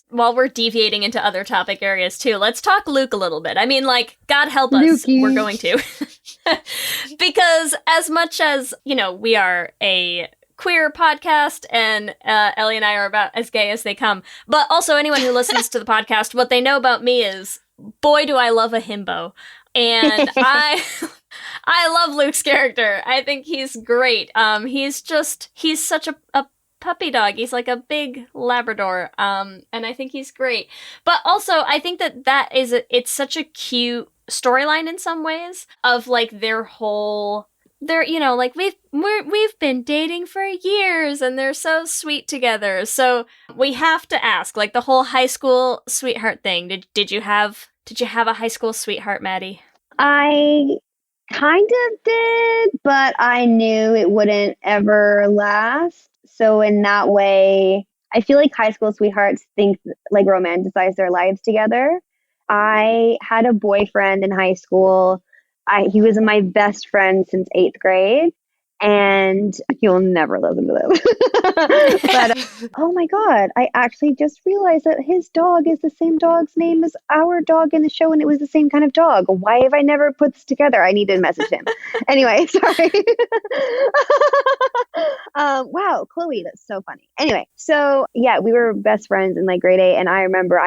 While we're deviating into other topic areas too, let's talk Luke a little bit. I mean, like, God help us, we're going to. Because as much as, you know, we are a queer podcast and Ellie and I are about as gay as they come, but also anyone who listens to the podcast, what they know about me is, boy, do I love a himbo. And I love Luke's character. I think he's great. He's such a puppy dog. He's like a big Labrador. And I think he's great. But also, I think it's such a cute storyline in some ways of like they're you know, like we've been dating for years and they're so sweet together. So we have to ask, like, the whole high school sweetheart thing. Did you have a high school sweetheart, Maddie? I kind of did, but I knew it wouldn't ever last. So in that way, I feel like high school sweethearts romanticize their lives together. I had a boyfriend in high school. He was my best friend since 8th grade. And you'll never listen to this. But oh my God, I actually just realized that his dog is the same dog's name as our dog in the show, and it was the same kind of dog. Why have I never put this together? I need to message him. Anyway, sorry. Wow, Chloe, that's so funny. Anyway, so yeah, we were best friends in like grade 8, and I remember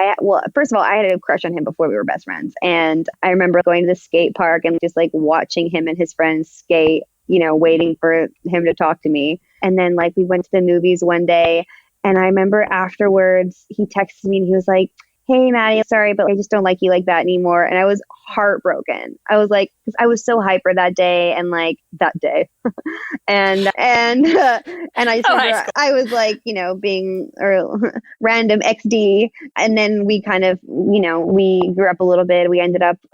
first of all, I had a crush on him before we were best friends, and I remember going to the skate park and just like watching him and his friends skate, you know, waiting for him to talk to me. And then like we went to the movies one day, and I remember afterwards he texted me and he was like, "Hey Maddie, sorry, but I just don't like you like that anymore." And I was heartbroken. I was like, because I was so hyper that day and like that day. and I just remember I was like, you know, being random XD. And then we kind of, you know, we grew up a little bit.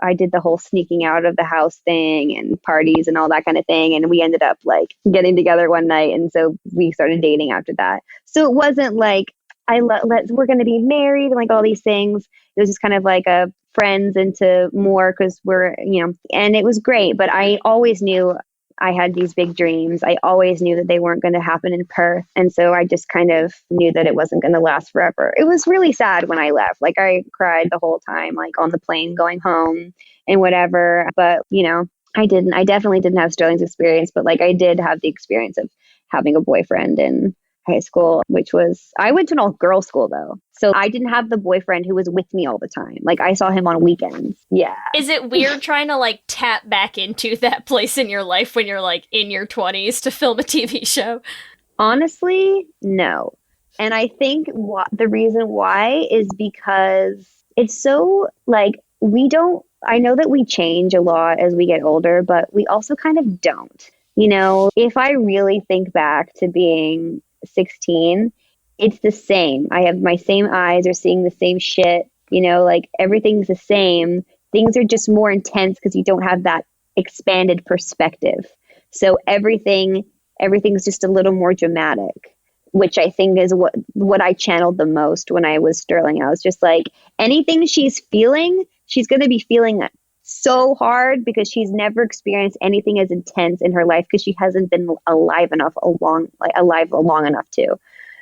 I did the whole sneaking out of the house thing and parties and all that kind of thing. And we ended up like getting together one night. And so we started dating after that. So it wasn't like, we're going to be married and like all these things. It was just kind of like a friends into more because we're, you know, and it was great. But I always knew I had these big dreams. I always knew that they weren't going to happen in Perth. And so I just kind of knew that it wasn't going to last forever. It was really sad when I left. Like I cried the whole time, like on the plane going home and whatever. But, you know, I definitely didn't have Sterling's experience, but like I did have the experience of having a boyfriend in high school, I went to an all-girls school though. So I didn't have the boyfriend who was with me all the time. Like I saw him on weekends. Yeah. Is it weird trying to like tap back into that place in your life when you're like in your 20s to film a TV show? Honestly, no. And I think the reason why is because it's so like I know that we change a lot as we get older, but we also kind of don't. You know, if I really think back to being 16, it's the same. I have my same eyes are seeing the same shit, you know, like everything's the same. Things are just more intense because you don't have that expanded perspective. So everything's just a little more dramatic, which I think is what I channeled the most when I was Sterling. I was just like, anything she's feeling, she's going to be feeling that so hard because she's never experienced anything as intense in her life because she hasn't been alive long enough to.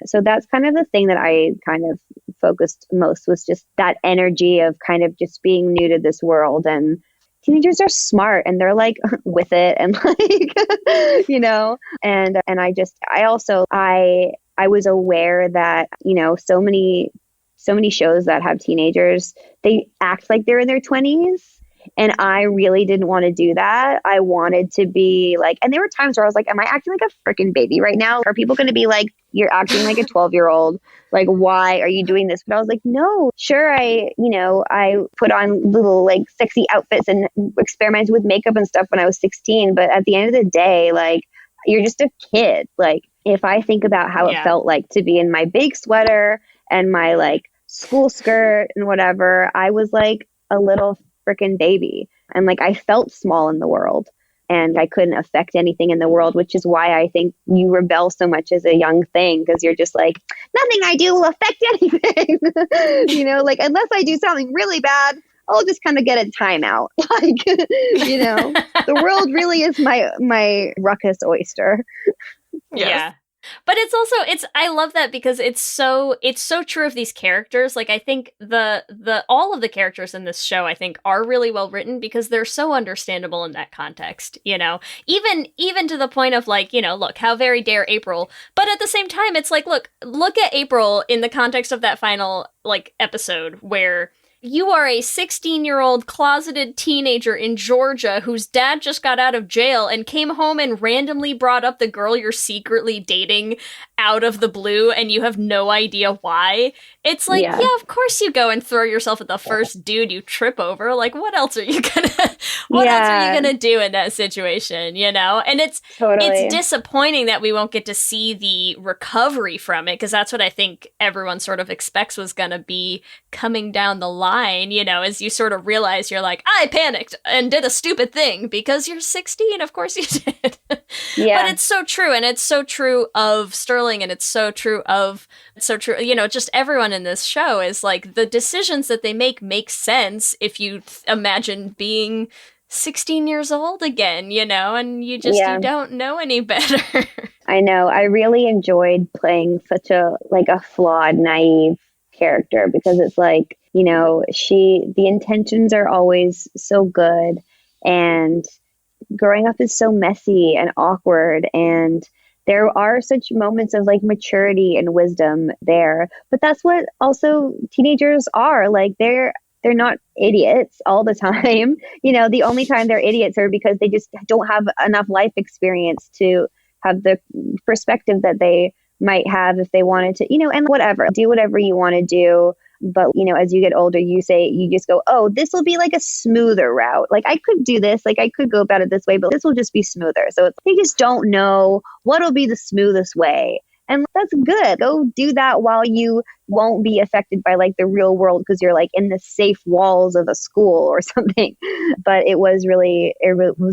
So that's kind of the thing that I kind of focused most, was just that energy of kind of just being new to this world. And teenagers are smart and they're like with it and like, you know, and I was aware that, you know, so many shows that have teenagers, they act like they're in their 20s. And I really didn't want to do that. I wanted to be like, and there were times where I was like, am I acting like a freaking baby right now? Are people going to be like, you're acting like a 12-year-old? Like, why are you doing this? But I was like, no, sure. I put on little like sexy outfits and experimented with makeup and stuff when I was 16. But at the end of the day, like, you're just a kid. Like, if I think about how it felt like to be in my big sweater and my like school skirt and whatever, I was like a little freaking baby. And like, I felt small in the world and I couldn't affect anything in the world, which is why I think you rebel so much as a young thing, because you're just like, nothing I do will affect anything. You know, like, unless I do something really bad, I'll just kind of get a timeout. Like, you know, the world really is my ruckus oyster. Yeah. But it's also, I love that because it's so true of these characters. Like, I think all of the characters in this show, I think, are really well written because they're so understandable in that context, you know, even to the point of like, you know, look, how very dare April. But at the same time, it's like, look at April in the context of that final like episode where you are a 16-year-old closeted teenager in Georgia whose dad just got out of jail and came home and randomly brought up the girl you're secretly dating out of the blue and you have no idea why. It's like, yeah, of course you go and throw yourself at the first dude you trip over. Like, what else are you gonna do in that situation, you know? And it's disappointing that we won't get to see the recovery from it, because that's what I think everyone sort of expects was gonna be coming down the line, you know, as you sort of realize you're like, I panicked and did a stupid thing because you're 16, of course you did. Yeah. But it's so true, and it's so true of Sterling, and it's so true, you know, just everyone in this show is like, the decisions that they make sense if you imagine being 16 years old again, you know, and you you don't know any better. I know. I really enjoyed playing such a flawed, naive character, because it's like, you know, the intentions are always so good, and growing up is so messy and awkward, and there are such moments of like maturity and wisdom there. But that's what also teenagers are. Like, they're not idiots all the time. You know, the only time they're idiots are because they just don't have enough life experience to have the perspective that they might have if they wanted to, you know, and do whatever you want to do. But, you know, as you get older, you just go, oh, this will be like a smoother route. Like, I could do this, like I could go about it this way, but this will just be smoother. So they just don't know what will be the smoothest way. And that's good. Go do that while you won't be affected by like the real world, because you're like in the safe walls of a school or something. But it was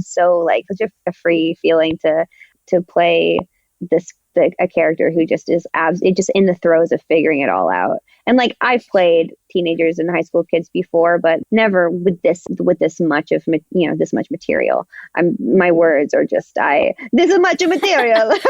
so like such a free feeling to play a character who just is just in the throes of figuring it all out. And like, I've played teenagers and high school kids before, but never with this much of, you know, this much material. My words are just this is much of material. But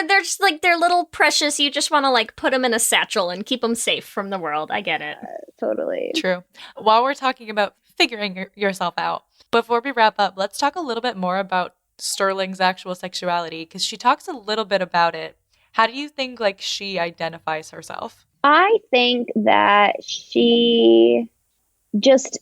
they're just like, they're little precious. You just want to like put them in a satchel and keep them safe from the world. I get it. Totally. True. While we're talking about figuring yourself out, before we wrap up, let's talk a little bit more about Sterling's actual sexuality, because she talks a little bit about it. How do you think like she identifies herself? I think that she just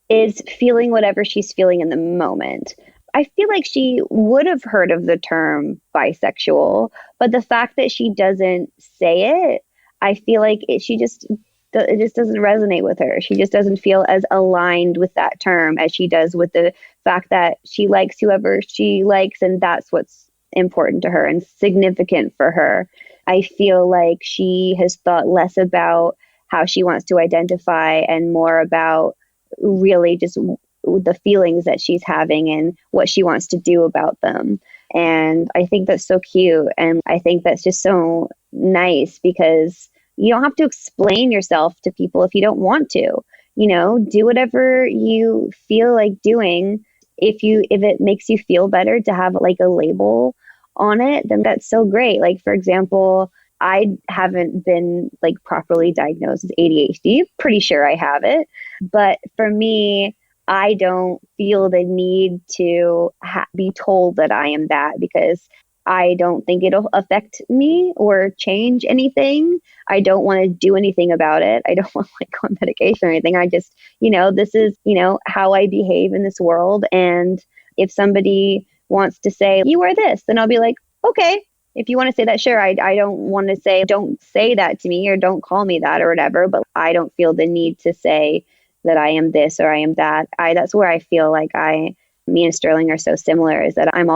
is feeling whatever she's feeling in the moment. I feel like she would have heard of the term bisexual, but the fact that she doesn't say it, I feel like it just doesn't resonate with her. She just doesn't feel as aligned with that term as she does with the fact that she likes whoever she likes, and that's what's important to her and significant for her. I feel like she has thought less about how she wants to identify and more about really just the feelings that she's having and what she wants to do about them. And I think that's so cute. And I think that's just so nice, because you don't have to explain yourself to people if you don't want to. You know, do whatever you feel like doing. If it makes you feel better to have like a label on it, then that's so great. Like, for example, I haven't been like properly diagnosed with ADHD. Pretty sure I have it. But for me, I don't feel the need to be told that I am that, because I don't think it'll affect me or change anything. I don't want to do anything about it. I don't want to like go on medication or anything. I just, you know, this is, you know, how I behave in this world. And if somebody wants to say, you are this, then I'll be like, okay, if you want to say that, sure. I don't want to say, don't say that to me or don't call me that or whatever, but I don't feel the need to say that I am this or I am that. That's where I feel like I me and Sterling are so similar is that I'm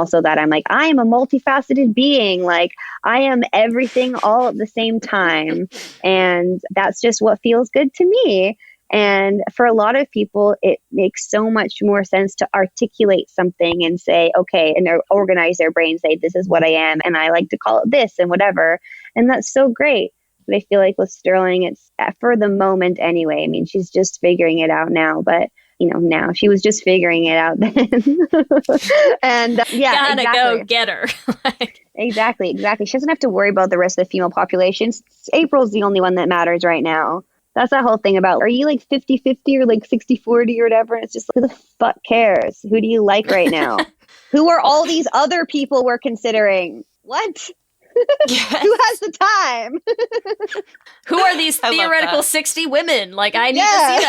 like, I am a multifaceted being. Like I am everything all at the same time. And that's just what feels good to me. And for a lot of people, it makes so much more sense to articulate something and say, okay, and organize their brain, say, this is what I am. And I like to call it this and whatever. And that's so great. But I feel like with Sterling, it's for the moment anyway. I mean, she's just figuring it out now, but now she was just figuring it out then. And yeah, gotta exactly. go get her. Exactly. She doesn't have to worry about the rest of the female population. April's the only one that matters right now. That's that whole thing about, are you like 50-50 or like 60-40 or whatever? It's just like, who the fuck cares? Who do you like right now? Who are all these other people we're considering? What? Yes. Who has the time? Who are these theoretical 60 women? Like, I need to see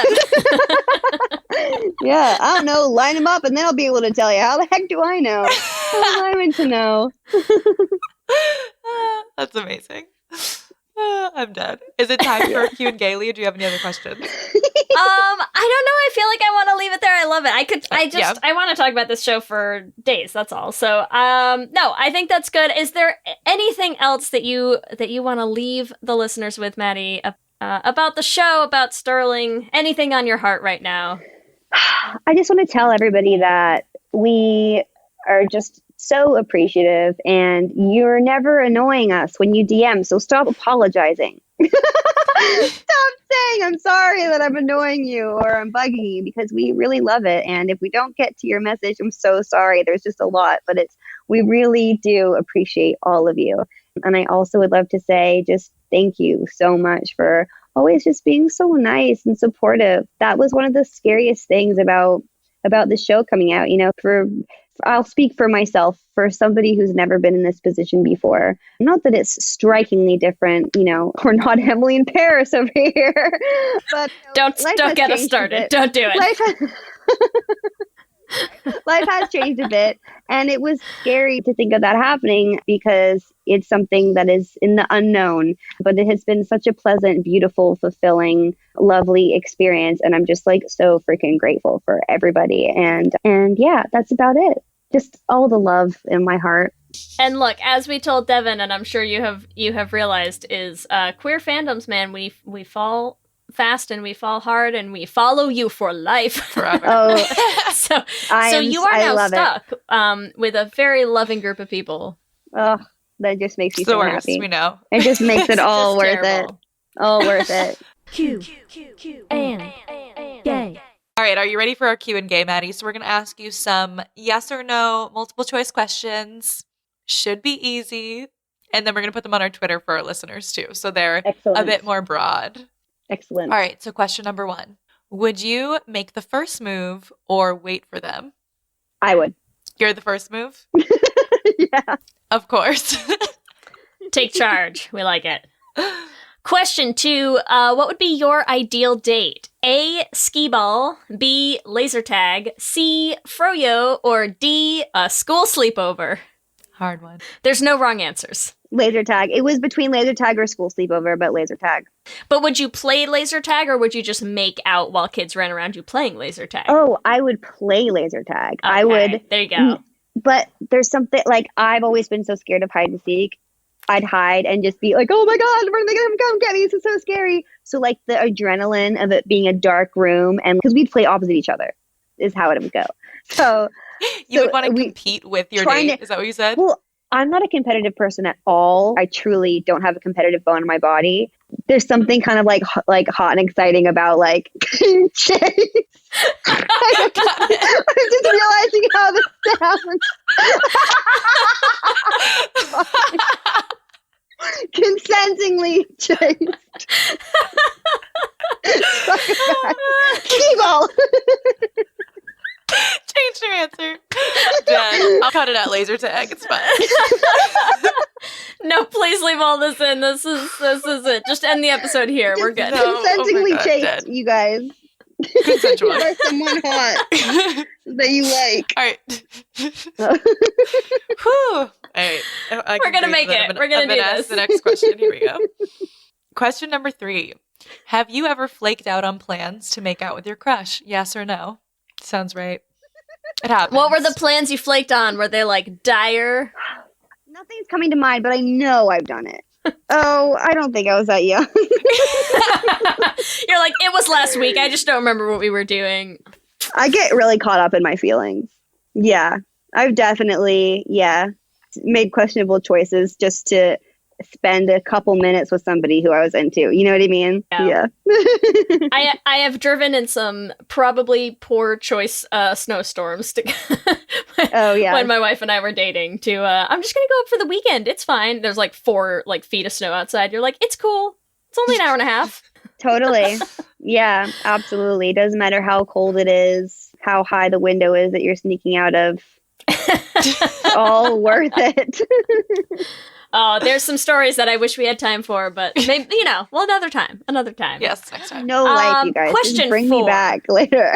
them. Yeah, I don't know. Line them up and then I'll be able to tell you. How the heck do I know? How am I meant to know? That's amazing. I'm dead. Is it time for Q and Gaily? Do you have any other questions? I don't know. I feel like I want to leave it there. I love it. I want to talk about this show for days. That's all. So, no, I think that's good. Is there anything else that you want to leave the listeners with, Maddie, about the show, about Sterling? Anything on your heart right now? I just want to tell everybody that we are just so appreciative, and you're never annoying us when you DM, so stop apologizing. Stop saying I'm sorry that I'm annoying you or I'm bugging you, because we really love it. And if we don't get to your message, I'm so sorry. There's just a lot, but we really do appreciate all of you. And I also would love to say just thank you so much for always just being so nice and supportive. That was one of the scariest things about the show coming out, I'll speak for myself, for somebody who's never been in this position before. Not that it's strikingly different, we're not Emily in Paris over here. But don't get us started. Don't do it. Life has changed a bit, and it was scary to think of that happening because it's something that is in the unknown. But it has been such a pleasant, beautiful, fulfilling, lovely experience, and I'm just like so freaking grateful for everybody. And yeah, that's about it. Just all the love in my heart. And look, as we told Devin, and I'm sure you have realized, is queer fandoms, man, we fall fast and we fall hard and we follow you for life. Forever. So you are now stuck with a very loving group of people. Oh, that just makes me so happy. We know. It just makes it all worth terrible. it. All worth it. Q and gay. All right, are you ready for our Q and gay, Maddie? So we're going to ask you some yes or no multiple choice questions. Should be easy. And then we're going to put them on our Twitter for our listeners too. So they're a bit more broad. Excellent. All right, so question number 1. Would you make the first move or wait for them? I would. You're the first move? Yeah. Of course. Take charge. We like it. Question 2. What would be your ideal date? A, skee ball. B, laser tag. C, froyo. Or D, a school sleepover? Hard one. There's no wrong answers. Laser tag. It was between laser tag or school sleepover, but laser tag. But would you play laser tag, or would you just make out while kids ran around you playing laser tag? Oh, I would play laser tag. Okay, I would. There you go. But there's something, like, I've always been so scared of hide and seek. I'd hide and just be like, oh my God, we're going to come get me. This is so scary. So like the adrenaline of it being a dark room, and because we'd play opposite each other is how it would go. So you would want to compete with your date? Is that what you said? Well, I'm not a competitive person at all. I truly don't have a competitive bone in my body. There's something kind of like hot and exciting about like chase. I'm just realizing how this sounds. Consentingly chased. Key-ball. Change your answer. Done. I'll cut it out. Laser tag. It's fine. No, please leave all this in. This is it. Just end the episode here. We're good. Consentingly chased, you guys. Consensual. You are someone hot that you like. All right. Whew. All right. We're gonna make it. We're gonna do this. The next question. Here we go. Question number 3. Have you ever flaked out on plans to make out with your crush? Yes or no? Sounds right. It happens. What were the plans you flaked on? Were they like dire? Nothing's coming to mind, but I know I've done it. Oh, I don't think I was that young. You're like, it was last week. I just don't remember what we were doing. I get really caught up in my feelings. Yeah, I've definitely, made questionable choices just to spend a couple minutes with somebody who I was into. You know what I mean? Yeah. I have driven in some probably poor choice snowstorms to when my wife and I were dating to I'm just gonna go up for the weekend. It's fine. There's like 4 feet of snow outside. You're like, it's cool. It's only an hour and a half. Totally. Yeah, absolutely. It doesn't matter how cold it is, how high the window is that you're sneaking out of. All worth it. Oh, there's some stories that I wish we had time for, but maybe, another time. Yes, next time. No life, you guys. Question Just bring 4. me back later.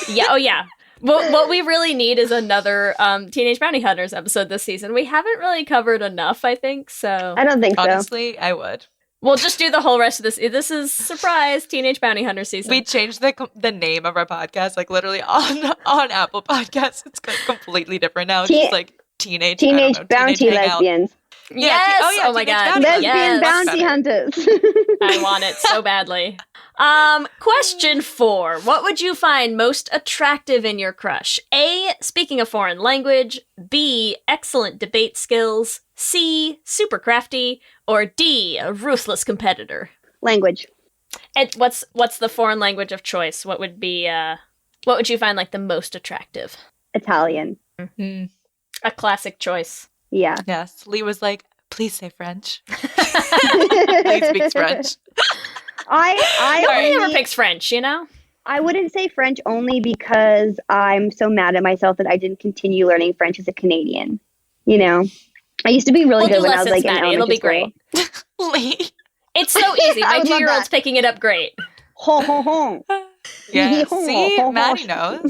Yeah. What we really need is another Teenage Bounty Hunters episode this season. We haven't really covered enough, I think, so. I don't think so. Honestly, I would. We'll just do the whole rest of this. This is surprise Teenage Bounty Hunter season. We changed the name of our podcast, like literally on Apple Podcasts. It's completely different now. It's just like Teenage Bounty Lesbians. Yes. Oh my God. Lesbian Bounty Hunters. I want it so badly. Question 4. What would you find most attractive in your crush? A, speaking a foreign language. B, excellent debate skills. C, super crafty. Or D, a ruthless competitor. Language. And what's the foreign language of choice? What would you find like the most attractive? Italian. Mm-hmm. A classic choice. Yeah. Yes. Lee was like, please say French. Lee speaks French. Nobody ever picks French, I wouldn't say French only because I'm so mad at myself that I didn't continue learning French as a Canadian. I used to be really good when I was like in elementary It'll be school. great. Lee. It's so easy. My 2-year-old's picking it up great. Ho, ho, ho. Yeah, see, Maddie knows.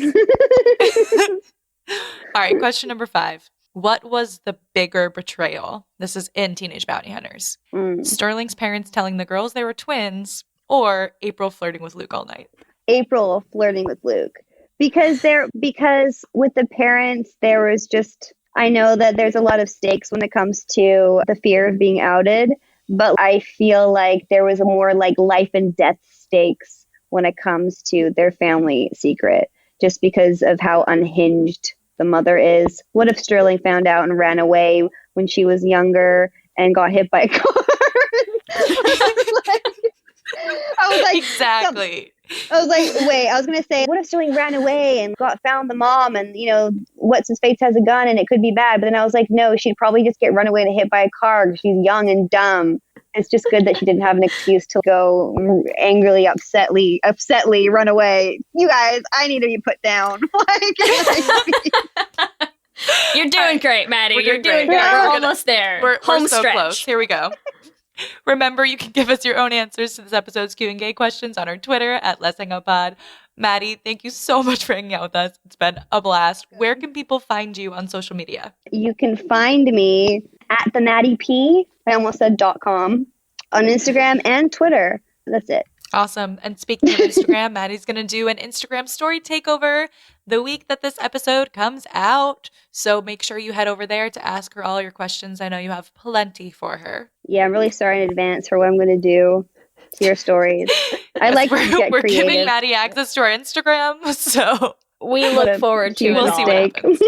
All right, question number 5. What was the bigger betrayal? This is in Teenage Bounty Hunters. Sterling's parents telling the girls they were twins, or April flirting with Luke all night? April flirting with Luke. Because with the parents, there was just, I know that there's a lot of stakes when it comes to the fear of being outed, but I feel like there was a more like life and death stakes when it comes to their family secret, just because of how unhinged the mother is. What if Sterling found out and ran away when she was younger and got hit by a car? I was like, exactly. I was like, wait, I was going to say, what if Sterling ran away and found the mom and, what's his face has a gun and it could be bad. But then I was like, no, she'd probably just get run away and hit by a car because she's young and dumb. It's just good that she didn't have an excuse to go angrily, upsetly run away. You guys, I need to be put down. You're doing great, Maddie. You're doing great. Yeah, we're almost there. We're Home so stretch. close. Here we go. Remember, you can give us your own answers to this episode's Q&A questions on our Twitter at @LezHangoutPod. Maddie, thank you so much for hanging out with us. It's been a blast. Where can people find you on social media? You can find me at the Maddie P. I almost said .com on Instagram and Twitter. That's it. Awesome. And speaking of Instagram, Maddie's going to do an Instagram story takeover the week that this episode comes out. So make sure you head over there to ask her all your questions. I know you have plenty for her. Yeah, I'm really sorry in advance for what I'm going to do to your stories. I like to get we're creative. giving Maddie access to our Instagram, so we look forward to it. We'll see what happens.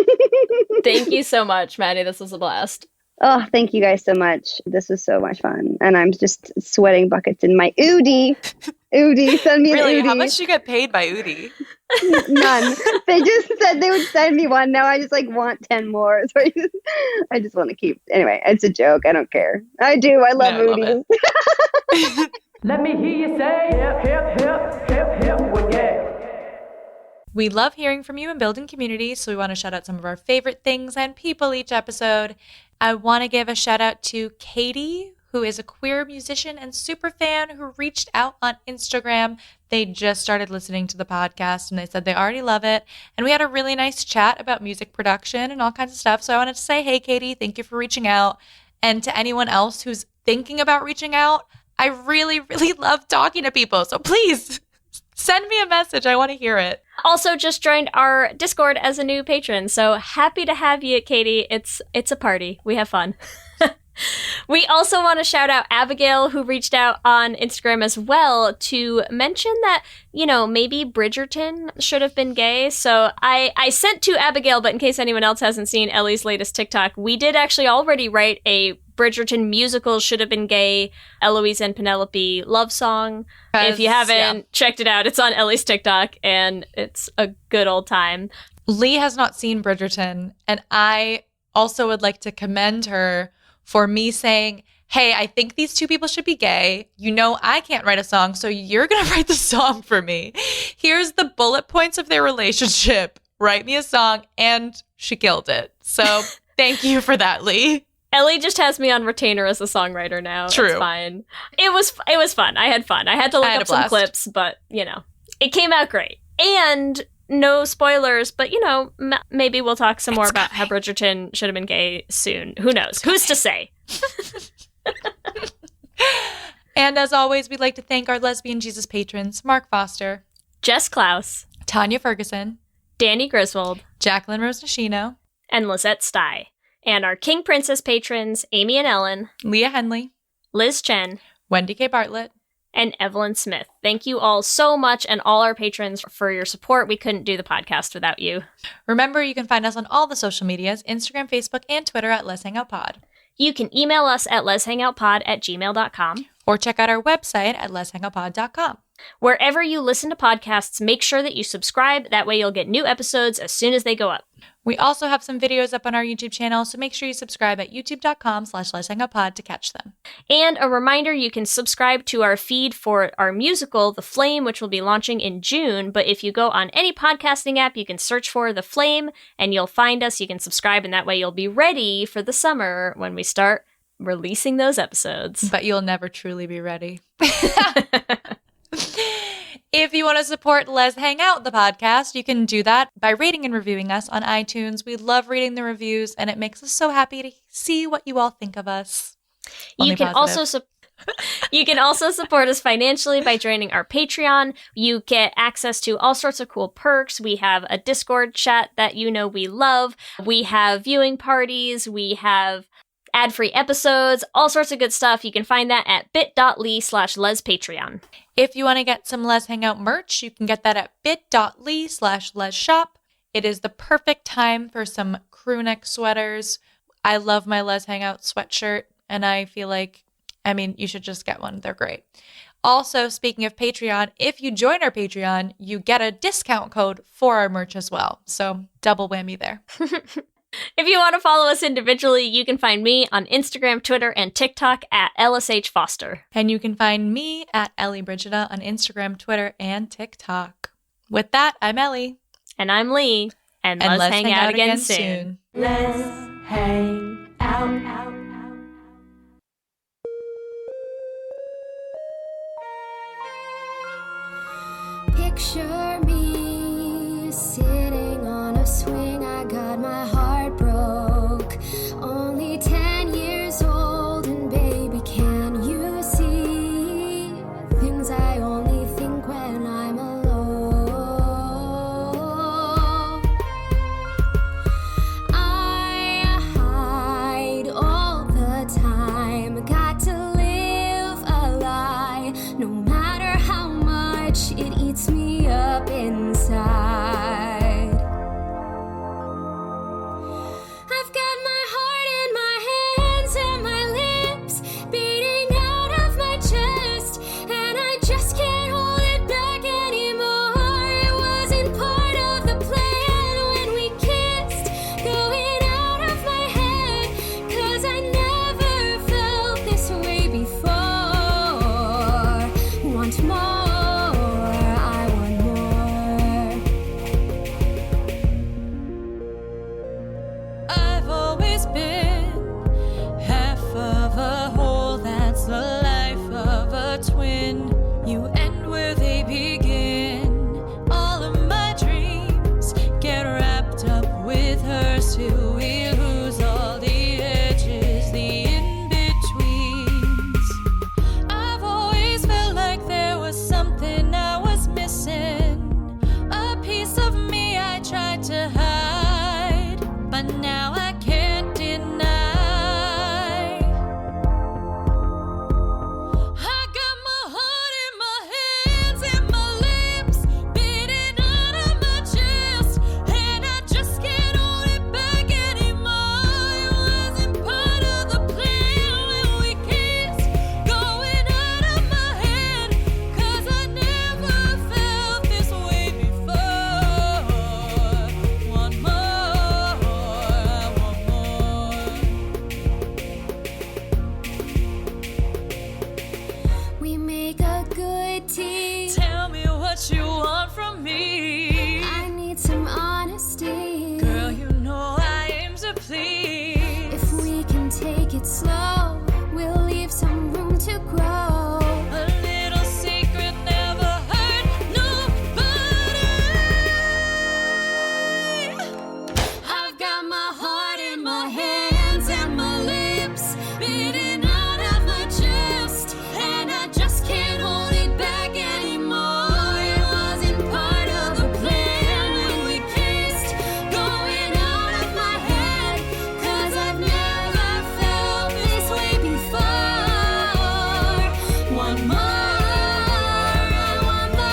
Thank you so much, Maddie. This was a blast. Oh, thank you guys so much. This was so much fun. And I'm just sweating buckets in my Oodie. Oodie, send me an Really? Oodie. How much do you get paid by Oodie? None. They just said they would send me one. Now I just want 10 more. So I just want to keep. Anyway, it's a joke. I don't care. I do. I love Oodies. Let me hear you say hip, hip, hip, hip, hip, we're gay. We love hearing from you and building community, so we want to shout out some of our favorite things and people each episode. I want to give a shout out to Katie, who is a queer musician and super fan who reached out on Instagram. They just started listening to the podcast and they said they already love it. And we had a really nice chat about music production and all kinds of stuff. So I wanted to say, hey, Katie, thank you for reaching out. And to anyone else who's thinking about reaching out, I really, really love talking to people. So please Send me a message. I want to hear it. Also just joined our Discord as a new patron. So happy to have you, Katie. It's a party. We have fun. We also want to shout out Abigail, who reached out on Instagram as well to mention that, you know, maybe Bridgerton should have been gay. So I sent to Abigail, but in case anyone else hasn't seen Ellie's latest TikTok, we did actually already write a Bridgerton musical should have been gay, Eloise and Penelope love song. If you haven't checked it out, it's on Ellie's TikTok, and it's a good old time. Lee has not seen Bridgerton, and I also would like to commend her for me saying, hey, I think these two people should be gay. You know, I can't write a song, so you're going to write the song for me. Here's the bullet points of their relationship. Write me a song, and she killed it. So thank you for that, Lee. Ellie just has me on retainer as a songwriter now. True. It's fine. It was fun. I had fun. I had to look up some clips, but, you know, it came out great. And no spoilers, but, you know, maybe we'll talk some more about how Bridgerton should have been gay soon. Who knows? Who's to say? And as always, we'd like to thank our Lesbian Jesus patrons, Mark Foster, Jess Klaus, Tanya Ferguson, Danny Griswold, Jacqueline Rose Nishino, and Lizette Stye. And our King Princess patrons, Amy and Ellen, Leah Henley, Liz Chen, Wendy K. Bartlett, and Evelyn Smith. Thank you all so much, and all our patrons for your support. We couldn't do the podcast without you. Remember, you can find us on all the social medias, Instagram, Facebook, and Twitter at Let's Hang Out Pod. You can email us at letshangoutpod@gmail.com. Or check out our website at letshangoutpod.com. Wherever you listen to podcasts, make sure that you subscribe. That way you'll get new episodes as soon as they go up. We also have some videos up on our YouTube channel, so make sure you subscribe at youtube.com/letshangoutpod to catch them. And a reminder, you can subscribe to our feed for our musical, The Flame, which will be launching in June. But if you go on any podcasting app, you can search for The Flame and you'll find us. You can subscribe, and that way you'll be ready for the summer when we start releasing those episodes. But you'll never truly be ready. If you want to support Let's Hang Out, the podcast, you can do that by rating and reviewing us on iTunes. We love reading the reviews, and it makes us so happy to see what you all think of us. You can also support us financially by joining our Patreon. You get access to all sorts of cool perks. We have a Discord chat that you know we love. We have viewing parties. We have ad-free episodes, all sorts of good stuff. You can find that at bit.ly/lespatreon. If you want to get some Let's Hang Out merch, you can get that at bit.ly/lesshop. It is the perfect time for some crew neck sweaters. I love my Let's Hang Out sweatshirt, and I feel like, you should just get one. They're great. Also, speaking of Patreon, if you join our Patreon, you get a discount code for our merch as well. So double whammy there. If you want to follow us individually, you can find me on Instagram, Twitter, and TikTok at LSH Foster. And you can find me at Ellie Brigida on Instagram, Twitter, and TikTok. With that, I'm Ellie. And I'm Lee. And let's hang out again soon. Let's hang out. Picture me sitting on a swing. I got my heart broke. Only 10 years old, and baby, can you see things I only think when I'm alone? I hide all the time. Got to live a lie, no matter how much it eats me up inside. I've got my heart in my hands and my lips beating out of my chest, and I just can't hold it back anymore. It wasn't part of the plan when we kissed, going out of my head, 'cause I never felt this way before. Want more, I want more. it slow. We'll leave some room to grow. A little secret never hurt nobody. I've got my heart in my hands and my lips beating out of my chest, and I just can't hold it back anymore. It wasn't part of the plan when we kissed, going out of my head, 'cause I've never felt this way before. One more, one more.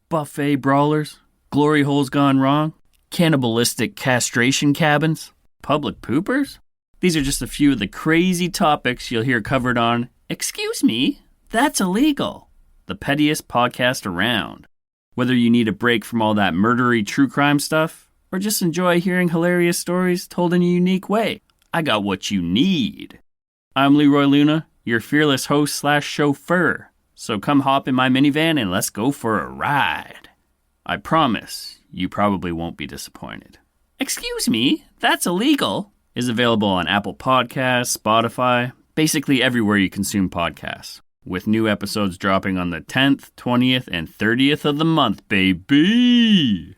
Buffet brawlers, glory holes gone wrong, cannibalistic castration cabins, public poopers? These are just a few of the crazy topics you'll hear covered on Excuse Me, That's Illegal, the pettiest podcast around. Whether you need a break from all that murdery true crime stuff, or just enjoy hearing hilarious stories told in a unique way, I got what you need. I'm Leroy Luna, your fearless host / chauffeur. So come hop in my minivan and let's go for a ride. I promise you probably won't be disappointed. Excuse Me, That's Illegal is available on Apple Podcasts, Spotify, basically everywhere you consume podcasts, with new episodes dropping on the 10th, 20th, and 30th of the month, baby!